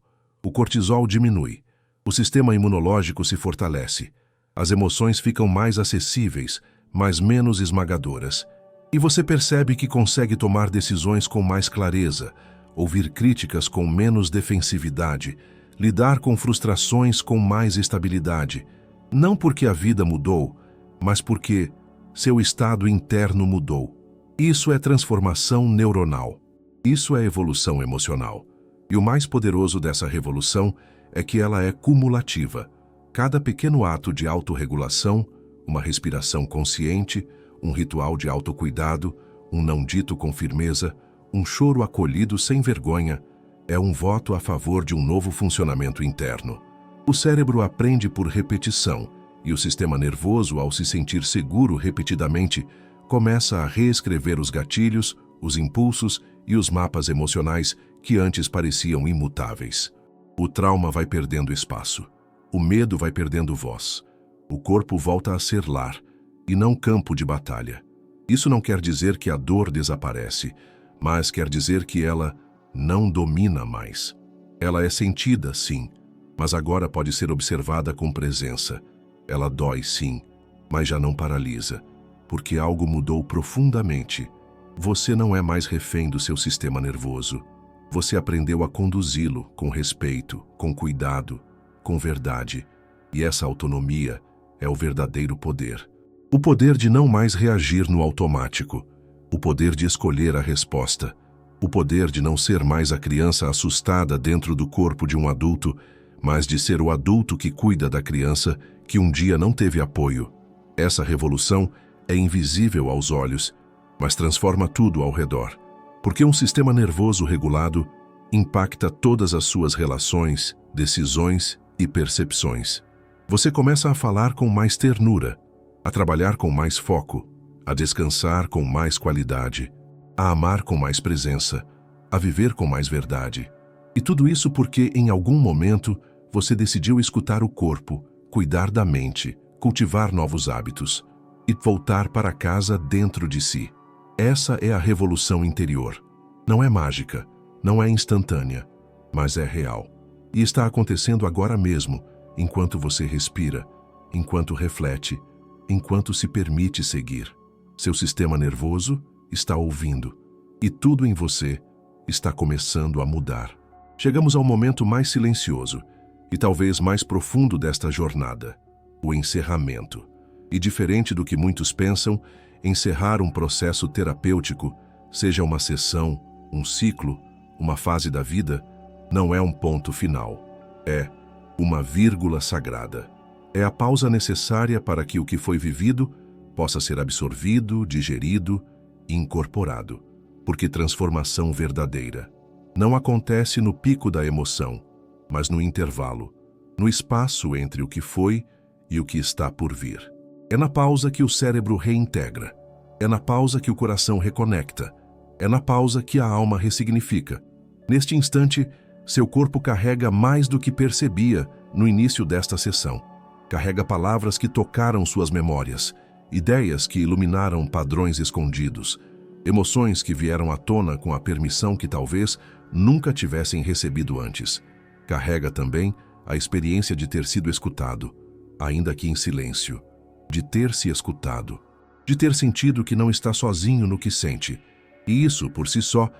Speaker 1: O cortisol diminui. O sistema imunológico se fortalece. As emoções ficam mais acessíveis, mas menos esmagadoras. E você percebe que consegue tomar decisões com mais clareza, ouvir críticas com menos defensividade, lidar com frustrações com mais estabilidade. Não porque a vida mudou, mas porque seu estado interno mudou. Isso é transformação neuronal. Isso é evolução emocional. E o mais poderoso dessa revolução é que ela é cumulativa. Cada pequeno ato de autorregulação, uma respiração consciente, um ritual de autocuidado, um não dito com firmeza, um choro acolhido sem vergonha, é um voto a favor de um novo funcionamento interno. O cérebro aprende por repetição, e o sistema nervoso, ao se sentir seguro repetidamente, começa a reescrever os gatilhos, os impulsos e os mapas emocionais que antes pareciam imutáveis. O trauma vai perdendo espaço. O medo vai perdendo voz. O corpo volta a ser lar, e não campo de batalha. Isso não quer dizer que a dor desaparece, mas quer dizer que ela não domina mais. Ela é sentida, sim, mas agora pode ser observada com presença. Ela dói, sim, mas já não paralisa, porque algo mudou profundamente. Você não é mais refém do seu sistema nervoso. Você aprendeu a conduzi-lo com respeito, com cuidado, com verdade. E essa autonomia é o verdadeiro poder. O poder de não mais reagir no automático. O poder de escolher a resposta. O poder de não ser mais a criança assustada dentro do corpo de um adulto, mas de ser o adulto que cuida da criança que um dia não teve apoio. Essa revolução é invisível aos olhos, mas transforma tudo ao redor. Porque um sistema nervoso regulado impacta todas as suas relações, decisões e percepções. Você começa a falar com mais ternura, a trabalhar com mais foco, a descansar com mais qualidade, a amar com mais presença, a viver com mais verdade. E tudo isso porque, em algum momento, você decidiu escutar o corpo, cuidar da mente, cultivar novos hábitos e voltar para casa dentro de si. Essa é a revolução interior. Não é mágica, não é instantânea, mas é real. E está acontecendo agora mesmo, enquanto você respira, enquanto reflete, enquanto se permite seguir. Seu sistema nervoso está ouvindo, e tudo em você está começando a mudar. Chegamos ao momento mais silencioso e talvez mais profundo desta jornada, o encerramento. E diferente do que muitos pensam, encerrar um processo terapêutico, seja uma sessão, um ciclo, uma fase da vida, não é um ponto final. É uma vírgula sagrada. É a pausa necessária para que o que foi vivido possa ser absorvido, digerido e incorporado. Porque transformação verdadeira não acontece no pico da emoção, mas no intervalo, no espaço entre o que foi e o que está por vir. É na pausa que o cérebro reintegra. É na pausa que o coração reconecta. É na pausa que a alma ressignifica. Neste instante, seu corpo carrega mais do que percebia no início desta sessão. Carrega palavras que tocaram suas memórias, ideias que iluminaram padrões escondidos, emoções que vieram à tona com a permissão que talvez nunca tivessem recebido antes. Carrega também a experiência de ter sido escutado, ainda que em silêncio, de ter se escutado, de ter sentido que não está sozinho no que sente. E isso, por si só,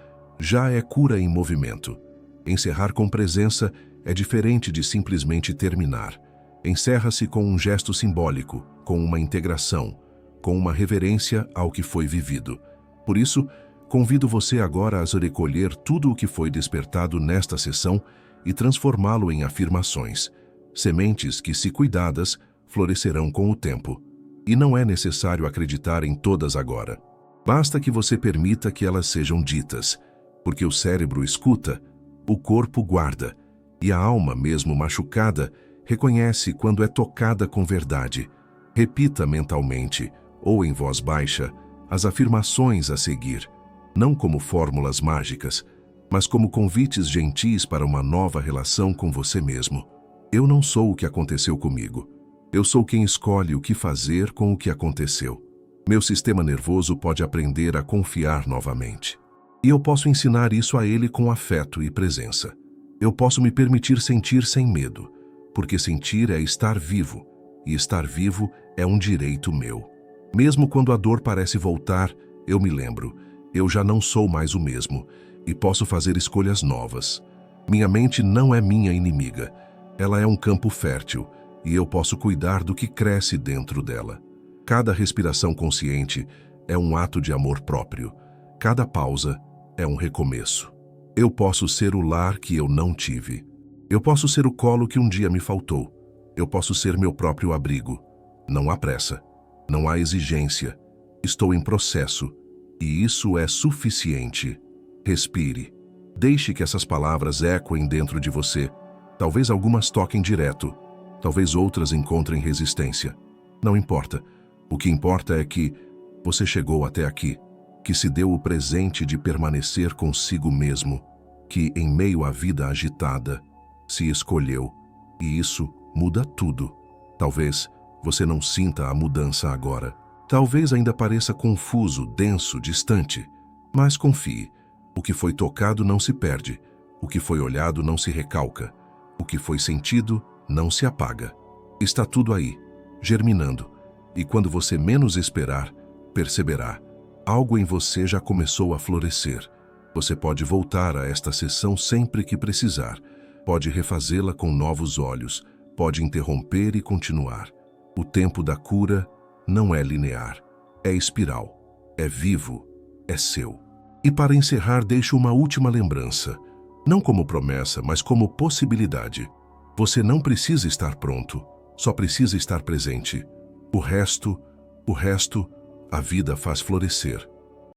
Speaker 1: já é cura em movimento. Encerrar com presença é diferente de simplesmente terminar. Encerra-se com um gesto simbólico, com uma integração, com uma reverência ao que foi vivido. Por isso, convido você agora a recolher tudo o que foi despertado nesta sessão e transformá-lo em afirmações, sementes que, se cuidadas, florescerão com o tempo. E não é necessário acreditar em todas agora. Basta que você permita que elas sejam ditas, porque o cérebro escuta, o corpo guarda, e a alma, mesmo machucada, reconhece quando é tocada com verdade. Repita mentalmente, ou em voz baixa, as afirmações a seguir, não como fórmulas mágicas, mas como convites gentis para uma nova relação com você mesmo. Eu não sou o que aconteceu comigo. Eu sou quem escolhe o que fazer com o que aconteceu. Meu sistema nervoso pode aprender a confiar novamente. E eu posso ensinar isso a ele com afeto e presença. Eu posso me permitir sentir sem medo, porque sentir é estar vivo, e estar vivo é um direito meu. Mesmo quando a dor parece voltar, eu me lembro, eu já não sou mais o mesmo, e posso fazer escolhas novas. Minha mente não é minha inimiga, ela é um campo fértil, e eu posso cuidar do que cresce dentro dela. Cada respiração consciente é um ato de amor próprio. Cada pausa é um recomeço. Eu posso ser o lar que eu não tive. Eu posso ser o colo que um dia me faltou. Eu posso ser meu próprio abrigo. Não há pressa. Não há exigência. Estou em processo. E isso é suficiente. Respire. Deixe que essas palavras ecoem dentro de você. Talvez algumas toquem direto. Talvez outras encontrem resistência. Não importa. O que importa é que você chegou até aqui, que se deu o presente de permanecer consigo mesmo, que em meio à vida agitada, se escolheu, e isso muda tudo. Talvez você não sinta a mudança agora. Talvez ainda pareça confuso, denso, distante, mas confie. O que foi tocado não se perde, o que foi olhado não se recalca, o que foi sentido não se apaga. Está tudo aí, germinando. E quando você menos esperar, perceberá, algo em você já começou a florescer. Você pode voltar a esta sessão sempre que precisar, pode refazê-la com novos olhos, pode interromper e continuar. O tempo da cura não é linear, é espiral, é vivo, é seu. E para encerrar, deixo uma última lembrança, não como promessa, mas como possibilidade. Você não precisa estar pronto, só precisa estar presente. O resto, a vida faz florescer.